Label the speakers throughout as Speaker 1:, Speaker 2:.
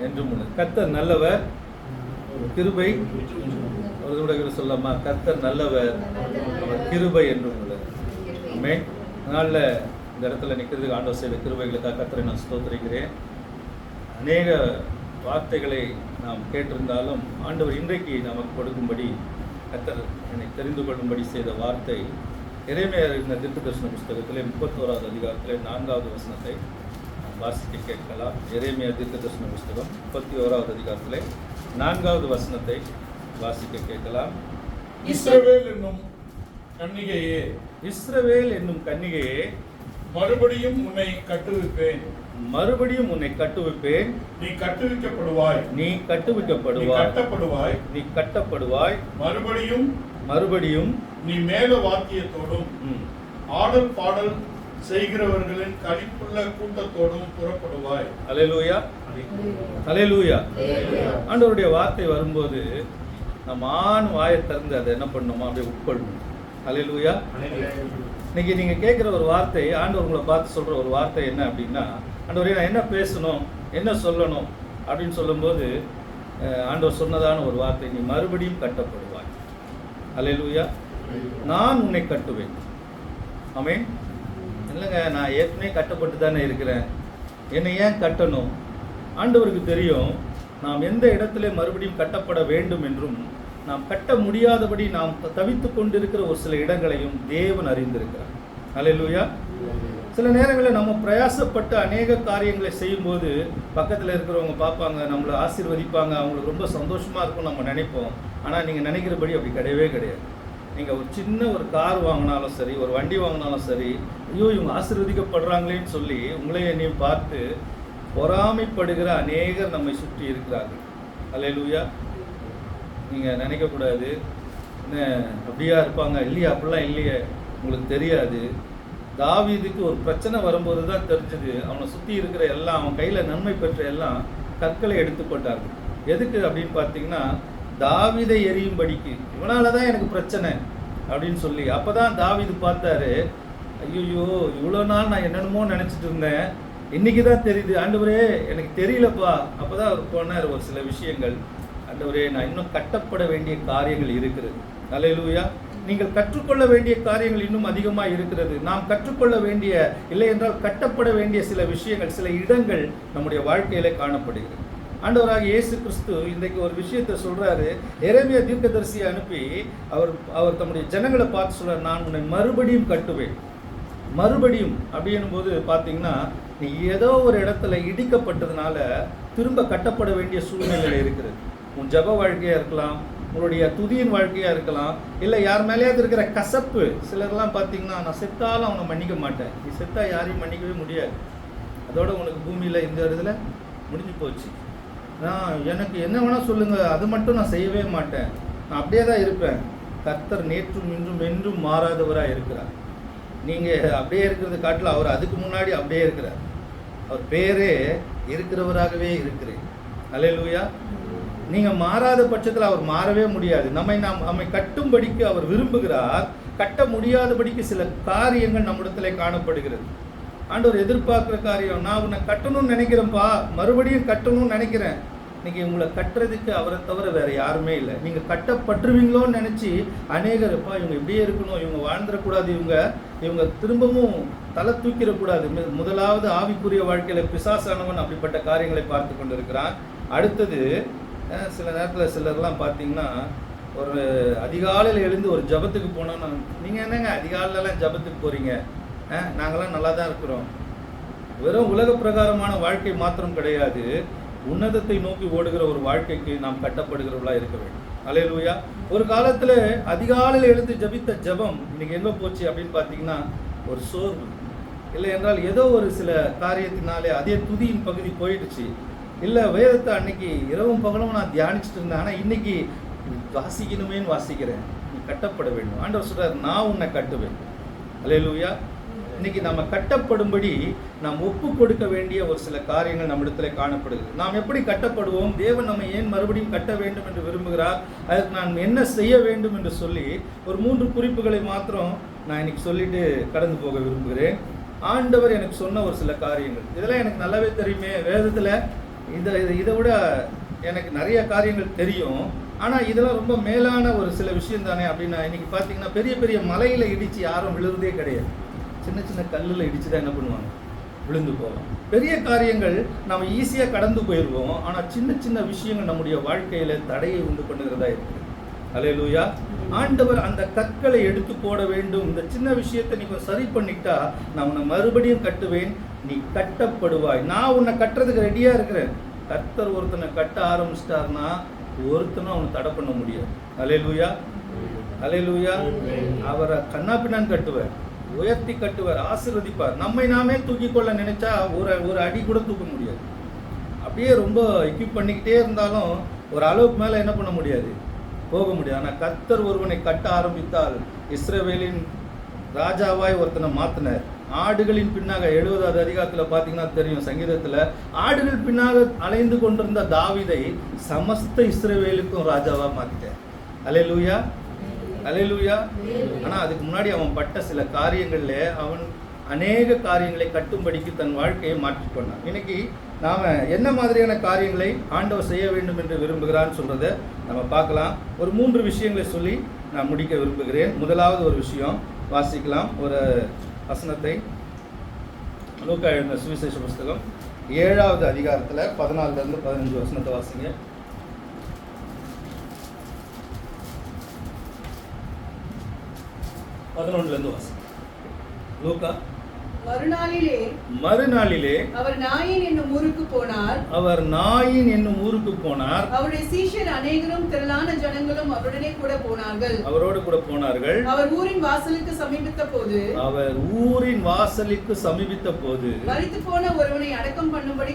Speaker 1: என்றும் உள்ளது. கர்த்தர் நல்லவர், கிருபை ஒரு கூட சொல்லாமா, கர்த்தர் நல்லவர், அவர் கிருபை என்றும் உள்ளது. ஆமென். அதனால இந்த இடத்துல நிற்கிறதுக்கு ஆண்டவர் செய்த கிருபைகளுக்காக கர்த்தரை நான் ஸ்தோத்திரிக்கிறேன். அநேக வார்த்தைகளை நாம் கேட்டிருந்தாலும் ஆண்டவர் இன்றைக்கு நமக்கு கொடுக்கும்படி கர்த்தர் என்னை தெரிந்து கொள்ளும்படி செய்த வார்த்தை எரேமியா இந்த தீர்க்கதரிசன புஸ்தகத்திலே 31வது அதிகாரத்திலே 4வது வசனத்தை வாசிக்க கேட்கலாம். எரேமியா தீர்க்கதரிசன புஸ்தகம் 31வது அதிகாரத்திலே 4வது வசனத்தை வாசிக்க கேட்கலாம்.
Speaker 2: இஸ்ரவேல் என்னும் கன்னிகையே,
Speaker 1: இஸ்ரவேல் என்னும் கன்னிகையே,
Speaker 2: மறுபடியும் உன்னை கட்டுவிப்பேன்,
Speaker 1: மறுபடியும் உன்னை கட்டுவிப்பேன்.
Speaker 2: நீ கட்டுவிக்கப்படுவாய்,
Speaker 1: நீ கட்டுவிக்கப்படுவாய்,
Speaker 2: கட்டப்படுவாய்,
Speaker 1: நீ கட்டப்படுவாய்.
Speaker 2: மறுபடியும்
Speaker 1: மறுபடியும்
Speaker 2: நீ மேல வாத்தியத்தோடும் ஆடல் பாடல் செய்கிறவர்களின் களிப்புள்ள கூட்டத்தோடும் புறப்படுவாய்.
Speaker 1: அல்லேலூயா, அல்லேலூயா. ஆண்டவருடைய வார்த்தை வரும்போது நம்ம வாயை திறந்து அதை என்ன பண்ணணுமோ அப்படியே உட்கொள்ளணும். அல்லேலூயா. இன்னைக்கு நீங்க கேட்குற ஒரு வார்த்தை, ஆண்டவர் உங்களை பார்த்து சொல்ற ஒரு வார்த்தை என்ன அப்படின்னா, ஆண்டவரே நான் என்ன பேசணும், என்ன சொல்லணும் அப்படின்னு சொல்லும்போது ஆண்டவர் சொன்னதான ஒரு வார்த்தை, நீ மறுபடியும் கட்டப்படுவாய். அல்லேலூயா. நான் உன்னை கட்டுவேன். ஆமென். இல்லைங்க, நான் ஏற்கனவே கட்டப்பட்டு தானே இருக்கிறேன், என்னை ஏன் கட்டணும்? ஆண்டவருக்கு தெரியும் நாம் எந்த இடத்துல மறுபடியும் கட்டப்பட வேண்டும் என்றும் நாம் கட்ட முடியாதபடி நாம் தவித்து கொண்டிருக்கிற ஒரு சில இடங்களையும் தேவன் அறிந்திருக்கிறார். அல்லேலூயா. சில நேரங்களில் நம்ம பிரயாசப்பட்டு அநேக காரியங்களை செய்யும்போது பக்கத்தில் இருக்கிறவங்க பார்ப்பாங்க, நம்மளை ஆசீர்வதிப்பாங்க, அவங்களுக்கு ரொம்ப சந்தோஷமாக இருக்கும் நம்ம நினைப்போம். ஆனால் நீங்கள் நினைக்கிறபடி அப்படி கிடையவே கிடையாது. நீங்கள் ஒரு சின்ன ஒரு கார் வாங்கினாலும் சரி, ஒரு வண்டி வாங்கினாலும் சரி, ஐயோ இவங்க ஆசீர்வதிக்கப்படுறாங்களேன்னு சொல்லி உங்களையே நீ பார்த்து பொறாமைப்படுகிற அநேகர் நம்மை சுற்றி இருக்கிறார்கள். அல்லேலூயா. நீங்கள் நினைக்கக்கூடாது, என்ன அப்படியா இருப்பாங்க, இல்லையா, அப்படிலாம் இல்லையே, உங்களுக்கு தெரியாது. தாவீதுக்கு ஒரு பிரச்சனை வரும்போது தான் தெரிஞ்சது, அவனை சுற்றி இருக்கிற எல்லாம், அவன் கையில் நன்மை பெற்ற எல்லாம் கற்களை எடுத்துக்கொண்டார்கள். எதுக்கு அப்படின்னு பார்த்தீங்கன்னா, தாவீதை எரியும்படிக்கு, இவனால தான் எனக்கு பிரச்சனை அப்படின்னு சொல்லி. அப்போ தான் தாவீது பார்த்தாரு, ஐயோ இவ்வளோ நாள் நான் என்னென்னமோ நினச்சிட்டு இருந்தேன், இன்றைக்கி தான் தெரியுது, ஆண்டவரே எனக்கு தெரியலப்பா. அப்போ தான் அவர் போனார் ஒரு சில விஷயங்கள், ஆண்டவரே நான் இன்னும் கட்டப்பட வேண்டிய காரியங்கள் இருக்கிறது. அல்லேலூயா. நீங்கள் கற்றுக்கொள்ள வேண்டிய காரியங்கள் இன்னும் அதிகமாக இருக்கிறது. நாம் கற்றுக்கொள்ள வேண்டிய, இல்லை என்றால் கட்டப்பட வேண்டிய சில விஷயங்கள், சில இடங்கள் நம்முடைய வாழ்க்கையிலே காணப்படுகிறது. ஆண்டவராக இயேசு கிறிஸ்து இன்றைக்கு ஒரு விஷயத்தை சொல்கிறாரு. எரேமியா தீர்க்கதரிசியை அனுப்பி அவர் தம்முடைய ஜனங்களை பார்த்து சொல்கிறார், நான் உன்னை மறுபடியும் கட்டுவேன். மறுபடியும் அப்படின்னும் போது பார்த்தீங்கன்னா, நீ ஏதோ ஒரு இடத்துல இடிக்கப்பட்டதுனால திரும்ப கட்டப்பட வேண்டிய சூழ்நிலையில் இருக்கிறது. உன் ஜப வாழ்க்கையாக இருக்கலாம், உங்களுடைய துதியின் வாழ்க்கையாக இருக்கலாம், இல்லை யார் மேலேயாவது இருக்கிற கசப்பு. சிலர்லாம் பார்த்தீங்கன்னா, நான் செத்தாலும் அவனை மன்னிக்க மாட்டேன். நீ செத்தா யாரையும் மன்னிக்கவே முடியாது, அதோட உனக்கு பூமியில் இந்த இடத்துல முடிஞ்சு போச்சு. நான் எனக்கு என்ன வேணால் சொல்லுங்கள், அது மட்டும் நான் செய்யவே மாட்டேன், நான் அப்படியே தான் இருப்பேன். கர்த்தர் நேற்றும் இன்றும் என்றும் மாறாதவராக இருக்கிறார். நீங்கள் அப்படியே இருக்கிறது காட்டில் அவர் அதுக்கு முன்னாடி அப்படியே இருக்கிறார். அவர் பேரே இருக்கிறவராகவே இருக்கிறேன். அல்லேலூயா. நீங்கள் மாறாத பட்சத்தில் அவர் மாறவே முடியாது. நம்மை கட்டும்படிக்கு அவர் விரும்புகிறார். கட்ட முடியாதபடிக்கு சில காரியங்கள் நம்மிடத்திலே காணப்படுகிறது. ஆண்டவர் எதிர்பார்க்குற காரியம், நான் உன்னை கட்டணும்னு நினைக்கிறேன்ப்பா, மறுபடியும் கட்டணும்னு நினைக்கிறேன். இன்றைக்கி உங்களை கட்டுறதுக்கு அவரை தவிர வேறு யாருமே இல்லை. நீங்கள் கட்டப்பட்டுருவீங்களோன்னு நினச்சி அநேகர்ப்பா இவங்க இப்படியே இருக்கணும், இவங்க வாழ்ந்துடக்கூடாது, இவங்க திரும்பவும் தலை தூக்கிடக்கூடாது. முதலாவது ஆவிக்குரிய வாழ்க்கையில் பிசாசானவன் அப்படிப்பட்ட காரியங்களை பார்த்து கொண்டு இருக்கிறான். அடுத்தது சில நேரத்தில் சிலர்லாம் பார்த்தீங்கன்னா, ஒரு அதிகாலையில் எழுந்து ஒரு ஜபத்துக்கு போனோன்னா, நீங்கள் என்னங்க அதிகாலையிலலாம் ஜபத்துக்கு போகிறீங்க, நாங்களாம் நல்லா தான் இருக்கிறோம். வெறும் உலக பிரகாரமான வாழ்க்கை மாத்திரம் கிடையாது, உன்னதத்தை நோக்கி ஓடுகிற ஒரு வாழ்க்கைக்கு நாம் கட்டப்படுகிறவர்களாக இருக்க வேண்டும். அல்லேலூயா. ஒரு காலத்தில் அதிகாலையில் எழுந்து ஜபித்த ஜபம் இன்னைக்கு எங்கே போச்சு அப்படின்னு பார்த்தீங்கன்னா, ஒரு சோர்வு, இல்லை என்றால் ஏதோ ஒரு சில காரியத்தினாலே அதே துதியின் பகுதி போயிடுச்சு. இல்லை வேதத்தை அன்னைக்கு இரவும் பகலும் நான் தியானிச்சுட்டு இருந்தேன், ஆனால் இன்னைக்கு வாசிக்கணுமேன்னு வாசிக்கிறேன். நீ கட்டப்பட வேண்டும். ஆண்டவர் சொல்றார், நான் உன்னை கட்டுவேன். அல்லேலூயா. இன்னைக்கு நம்ம கட்டப்படும்படி நாம் ஒப்பு கொடுக்க வேண்டிய ஒரு சில காரியங்கள் நம்மிடத்துல காணப்படுகிறது. நாம் எப்படி கட்டப்படுவோம், தேவன் நம்ம ஏன் மறுபடியும் கட்ட வேண்டும் என்று விரும்புகிறார், அதுக்கு நான் என்ன செய்ய வேண்டும் என்று சொல்லி ஒரு 3 குறிப்புகளை மாத்திரம் நான் இன்னைக்கு சொல்லிட்டு கடந்து போக விரும்புகிறேன். ஆண்டவர் எனக்கு சொன்ன ஒரு சில காரியங்கள், இதெல்லாம் எனக்கு நல்லாவே தெரியுமே, வேதத்தில் இதை விட எனக்கு நிறைய காரியங்கள் தெரியும், ஆனால் இதெல்லாம் ரொம்ப மேலான ஒரு சில விஷயம் தானே அப்படின்னா, இன்னைக்கு பார்த்தீங்கன்னா பெரிய பெரிய மலையில் இடித்து யாரும் விழுறதே கிடையாது. சின்ன சின்ன கல்லில் இடித்து தான் என்ன பண்ணுவாங்க, விழுந்து போவோம். பெரிய காரியங்கள் நம்ம ஈஸியாக கடந்து போயிடுவோம், ஆனால் சின்ன சின்ன விஷயங்கள் நம்முடைய வாழ்க்கையில் தடையை உண்டு பண்ணுகிறதா இருக்குது. அல்லேலூயா. ஆண்டவர் அந்த கற்களை எடுத்து போட வேண்டும். இந்த சின்ன விஷயத்தை நீ சரி பண்ணிட்டா நான் உன்னை மறுபடியும் கட்டுவேன், நீ கட்டப்படுவாய். நான் உன்னை கட்டுறதுக்கு ரெடியாக இருக்கிறேன். கர்த்தர் ஒருத்தனை கட்ட ஆரம்பிச்சிட்டாருன்னா ஒருத்தனும் அவனை தடை பண்ண முடியாது. அல்லேலூயா, அல்லேலூயா. அவரை கண்ணா பின்னான்னு கட்டுவார், உயர்த்தி கட்டுவார், ஆசீர்வதிப்பார். நம்மை நாமே தூக்கி கொள்ள நினைச்சா ஒரு அடி கூட தூக்க முடியாது. அப்படியே ரொம்ப எக்யூப் பண்ணிக்கிட்டே இருந்தாலும் ஒரு அளவுக்கு மேலே என்ன பண்ண முடியாது, போக முடியாது. ஆனால் கர்த்தர் ஒருவனை கட்ட ஆரம்பித்தால், இஸ்ரவேலின் ராஜாவாய் ஒருத்தனை மாற்றினார். ஆடுகளின் பின்னாக 70வது அதிகாரத்தில் பார்த்தீங்கன்னா தெரியும், சங்கீதத்தில் ஆடுகள் பின்னாக அலைந்து கொண்டிருந்த தாவீதை சமஸ்த இஸ்ரவேலுக்கும் ராஜாவாக மாற்றிட்டார். அல்லேலூயா, அல்லேலூயா. ஆனால் அதுக்கு முன்னாடி அவன் பட்ட சில காரியங்களில் அவன் அநேக காரியங்களை கட்டும்படிக்கு தன் வாழ்க்கையை மாற்றிக்கொண்டான். இன்னைக்கு நாம் என்ன மாதிரியான காரியங்களை ஆண்டவர் செய்ய வேண்டும் என்று விரும்புகிறான்னு சொல்கிறத நம்ம பார்க்கலாம். ஒரு 3 விஷயங்களை சொல்லி நான் முடிக்க விரும்புகிறேன். முதலாவது ஒரு விஷயம் வாசிக்கலாம், ஒரு வசனத்தை. லூக்கா எழுதின சுவிசேஷ புஸ்தகம் 7வது அதிகாரத்தில் 14லேருந்து 15 வசனத்தை வாசிங்க. 11லேருந்து வாசிங்க. லூக்கா. மறுநாளிலே அவர் நாயின் என்னும் ஊருக்கு போனார். அவருடைய சீஷர் அநேகரும் திரளான ஜனங்களும் அவருடனே கூட போனார்கள், அவரோடு கூட போனார்கள். அவர் ஊரின் வாசலுக்கு சமீபித்த போது மரித்து போன ஒருவனை அடக்கம் பண்ணும்படி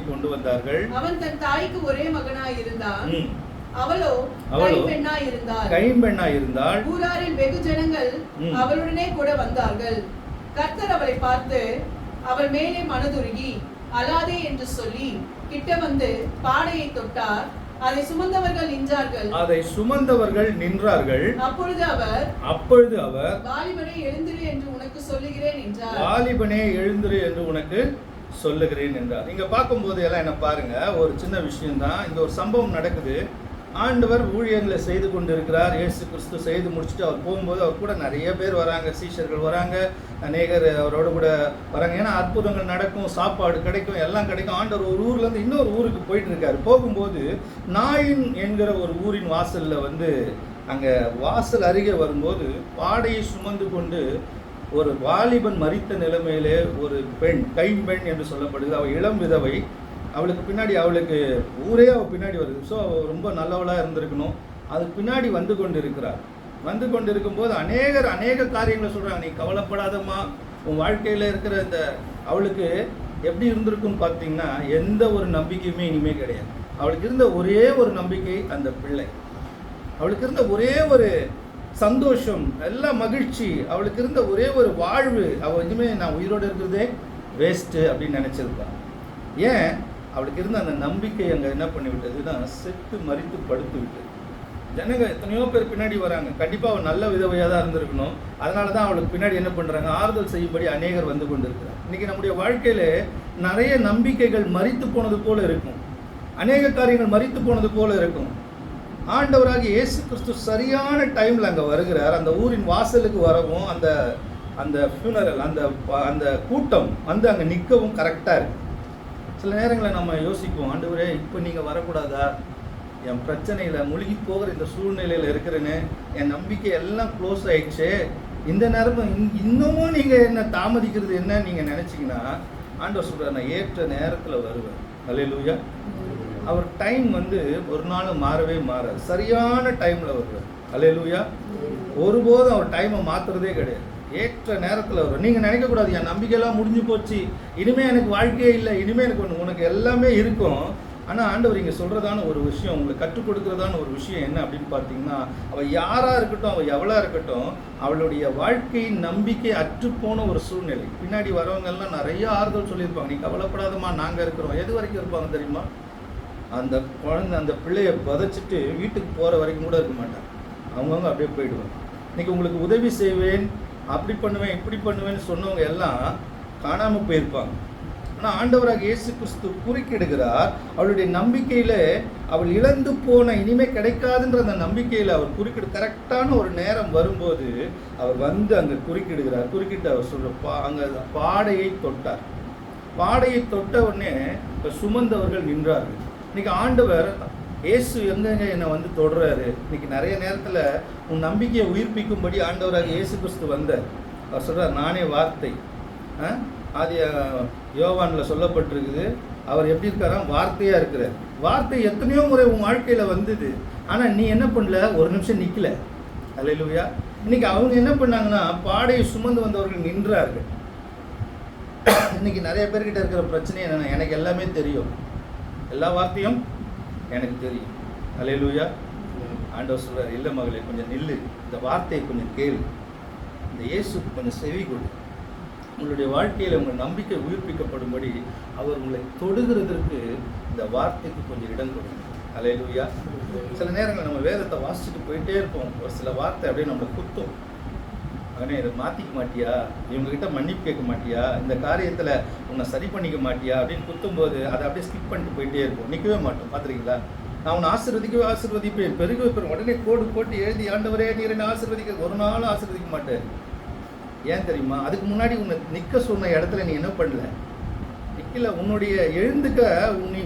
Speaker 1: கொண்டு வந்தார்கள். அவன் தன் தாய்க்கு ஒரே மகனாய் இருந்தான். அவளோ கைம்பெண்ணாய் இருந்தாள். ஊராரில் வெகு ஜனங்கள் அவளுடனே கூட வந்தார்கள். கர்த்தர் அவளை பார்த்து அவள் மேலே மனதுருகி அழாதே என்று சொல்லி கிட்ட வந்து பாடையை தொட்டார். அதை சுமந்தவர்கள் நின்றார்கள். அப்பொழுது அவர் வாலிபனே எழுந்திரு என்று உனக்கு சொல்லுகிறேன் என்றார். இங்க பார்க்கும்போது எல்லாம் என்ன பாருங்க, ஒரு சின்ன விஷயம் தான். இங்க ஒரு சம்பவம் நடக்குது. ஆண்டவர் ஊழியங்களை செய்து கொண்டு இருக்கிறார். இயேசு கிறிஸ்து செய்து முடிச்சுட்டு அவர் போகும்போது அவர் கூட நிறைய பேர் வராங்க, சீஷர்கள் வராங்க, அநேகர் அவரோட கூட வராங்க. ஏன்னா அற்புதங்கள் நடக்கும், சாப்பாடு கிடைக்கும், எல்லாம் கிடைக்கும். ஆண்டவர் ஒரு ஊர்லேருந்து இன்னொரு ஊருக்கு போயிட்டு இருக்காரு. போகும்போது நாயின் என்கிற ஒரு ஊரின் வாசலில் அங்கே வாசல் அருகே வரும்போது பாடையை சுமந்து கொண்டு ஒரு வாலிபன் மரித்த நிலைமையிலே ஒரு பெண், கைம்பெண் என்று சொல்லப்படுது, அவள் இளம் விதவை. அவளுக்கு பின்னாடி ஊரே அவள் பின்னாடி வருது. ஸோ அவள் ரொம்ப நல்லவளாக இருந்திருக்கணும். அதுக்கு பின்னாடி வந்து கொண்டு இருக்கும்போது அநேக காரியங்களை சொல்கிறாங்க. நீ கவலைப்படாதம்மா, உன் வாழ்க்கையில் இருக்கிற அவளுக்கு எப்படி இருந்திருக்குன்னு பார்த்தீங்கன்னா எந்த ஒரு நம்பிக்கையுமே இனிமேல் கிடையாது. அவளுக்கு இருந்த ஒரே ஒரு நம்பிக்கை அந்த பிள்ளை. அவளுக்கு இருந்த ஒரே ஒரு சந்தோஷம், எல்லாம் மகிழ்ச்சி. அவளுக்கு இருந்த ஒரே ஒரு வாழ்வு. அவள் இனிமேல் நான் உயிரோடு இருக்கிறதே வேஸ்ட்டு அப்படின்னு நினச்சிருப்பாள். ஏன்? அவளுக்கு இருந்த அந்த நம்பிக்கை அங்கே என்ன பண்ணிவிட்டதுன்னா செத்து மரித்து படுத்து விட்டது. ஜனங்க எத்தனையோ பேர் பின்னாடி வராங்க. கண்டிப்பாக அவள் நல்ல விதவையாக தான் இருந்திருக்கணும். அதனால தான் அவளுக்கு பின்னாடி என்ன பண்ணுறாங்க, ஆறுதல் செய்யும்படி அநேகர் வந்து கொண்டு இருக்கிறார். இன்றைக்கி நம்முடைய வாழ்க்கையில் நிறைய நம்பிக்கைகள் மரித்து போனது போல இருக்கும், அநேக காரியங்கள் மரித்து போனது போல இருக்கும். ஆண்டவராகிய இயேசு கிறிஸ்து சரியான டைமில் அங்கே வருகிறார். அந்த ஊரின் வாசலுக்கு வரவும் அந்த ஃபியூனரல் அந்த கூட்டம் அங்கே நிற்கவும் கரெக்டாக இருக்குது. சில நேரங்களில் நம்ம யோசிப்போம், ஆண்டவரே இப்போ நீங்கள் வரக்கூடாதா, என் பிரச்சனையில் முழுகி போகிற இந்த சூழ்நிலையில் இருக்கிறேன்னு, என் நம்பிக்கை எல்லாம் க்ளோஸ் ஆகிடுச்சு, இந்த நேரம் இன்னமும் நீங்கள் என்ன தாமதிக்கிறது என்ன நீங்கள் நினச்சிங்கன்னா, ஆண்டவர் சொல்கிறார், நான் ஏற்ற நேரத்தில் வருவேன். அல்லேலூயா. அவர் டைம் ஒரு நாள் மாறவே மாறாது, சரியான டைமில் வருவார். அல்லேலூயா. ஒருபோதும் அவர் டைமை மாற்றுறதே கிடையாது. ஏற்ற நேரத்தில் வரும். நீங்கள் நினைக்கக்கூடாது என் நம்பிக்கையெல்லாம் முடிஞ்சு போச்சு, இனிமேல் எனக்கு வாழ்க்கையே இல்லை, இனிமேல் எனக்கு உனக்கு எல்லாமே இருக்கும். ஆனால் ஆண்டவர் இங்கே சொல்கிறதான ஒரு விஷயம், உங்களுக்கு கற்றுக் கொடுக்குறதான ஒரு விஷயம் என்ன அப்படின்னு பார்த்தீங்கன்னா, அவள் யாராக இருக்கட்டும், அவள் எவ்வளோ இருக்கட்டும், அவளுடைய வாழ்க்கையின் நம்பிக்கை அற்றுப்போன ஒரு சூழ்நிலை. பின்னாடி வரவங்கெல்லாம் நிறைய ஆறுதல் சொல்லியிருப்பாங்க, நீ கவலைப்படாதம்மா நாங்கள் இருக்கிறோம். எது வரைக்கும் இருப்பாங்க தெரியுமா? அந்த குழந்தை அந்த பிள்ளையை பதைச்சிட்டு வீட்டுக்கு போகிற வரைக்கும் கூட இருக்க மாட்டாங்க. அவங்கவுங்க அப்படியே போயிடுவாங்க. இன்றைக்கி உங்களுக்கு உதவி செய்வேன், அப்படி பண்ணுவேன், இப்படி பண்ணுவேன்னு சொன்னவங்க எல்லாம் காணாமல் போயிருப்பாங்க. ஆனால் ஆண்டவராக இயேசு கிறிஸ்து குறுக்கிடுகிறார். அவளுடைய நம்பிக்கையில் அவள் இழந்து போன இனிமே கிடைக்காதுன்ற அந்த நம்பிக்கையில் அவர் குறுக்கிடு. கரெக்டான ஒரு நேரம் வரும்போது அவர் வந்து அங்கே குறுக்கிடுகிறார். குறுக்கிட்டு அவர் சொல்ற அங்கே பாடையை தொட்டார். பாடையை தொட்ட உடனே சுமந்தவர்கள் நின்றார்கள். இன்னைக்கு ஆண்டவர் இயேசு எங்கெங்க என்னை வந்து தொடுறாரு. இன்னைக்கு நிறைய நேரத்தில் உன் நம்பிக்கையை உயிர்ப்பிக்கும்படி ஆண்டவராக இயேசு கிறிஸ்து வந்தார். அவர் சொல்கிறார், நானே வார்த்தை. அது யோவானில் சொல்லப்பட்டிருக்குது. அவர் எப்படி இருக்காராம்? வார்த்தையாக இருக்கிறார். வார்த்தை எத்தனையோ முறை உன் வாழ்க்கையில் வந்தது, ஆனால் நீ என்ன பண்ணல? ஒரு நிமிஷம் நிற்கல. அல்லேலூயா. இன்னைக்கு அவங்க என்ன பண்ணாங்கன்னா, பாடையை சுமந்து வந்தவர்கள் நின்றார்கள். இன்னைக்கு நிறைய பேர்கிட்ட இருக்கிற பிரச்சனை என்னென்னா, எனக்கு எல்லாமே தெரியும், எல்லா வார்த்தையும் எனக்கு தெரியும். அல்லேலூயா. ஆண்டவர் சொல்றார், இல்லை மகளே, கொஞ்சம் நில்லு, இந்த வார்த்தையை கொஞ்சம் கேளு, இந்த இயேசுக்கு கொஞ்சம் செவி கொடு. உங்களுடைய வாழ்க்கையில் உங்கள் நம்பிக்கை உயிர்ப்பிக்கப்படும்படி அவர் உங்களை தொடுகிறதற்கு இந்த வார்த்தைக்கு கொஞ்சம் இடம் கொடுங்க. அல்லேலூயா. சில நேரங்கள் நம்ம வேதத்தை வாசிச்சுட்டு போயிட்டே இருப்போம். ஒரு சில வார்த்தை அப்படியே நம்மளை குத்தும். அவனே, இதை மாற்றிக்க மாட்டியா? இவங்ககிட்ட மன்னிப்பு கேட்க மாட்டியா? இந்த காரியத்தில் உன்னை சரி பண்ணிக்க மாட்டியா அப்படின்னு குத்தும்போது அதை அப்படியே ஸ்கிப் பண்ணிட்டு போயிட்டே இருப்போம். நிற்கவே மாட்டோம். பார்த்துருக்கீங்களா? நான் உன்னை ஆசீர்வதிப்பேன், பெருக வைப்பேன், உடனே கோடு போட்டு எழுதி, ஆண்டவரே நீர் என்ன ஆசீர்வதிக்க, ஒரு நாளும் ஆசீர்வதிக்க மாட்டேன். ஏன் தெரியுமா? அதுக்கு முன்னாடி உன்னை நிற்க சொன்ன இடத்துல நீ என்ன பண்ணல? நிற்கல. உன்னுடைய எழுந்துக்க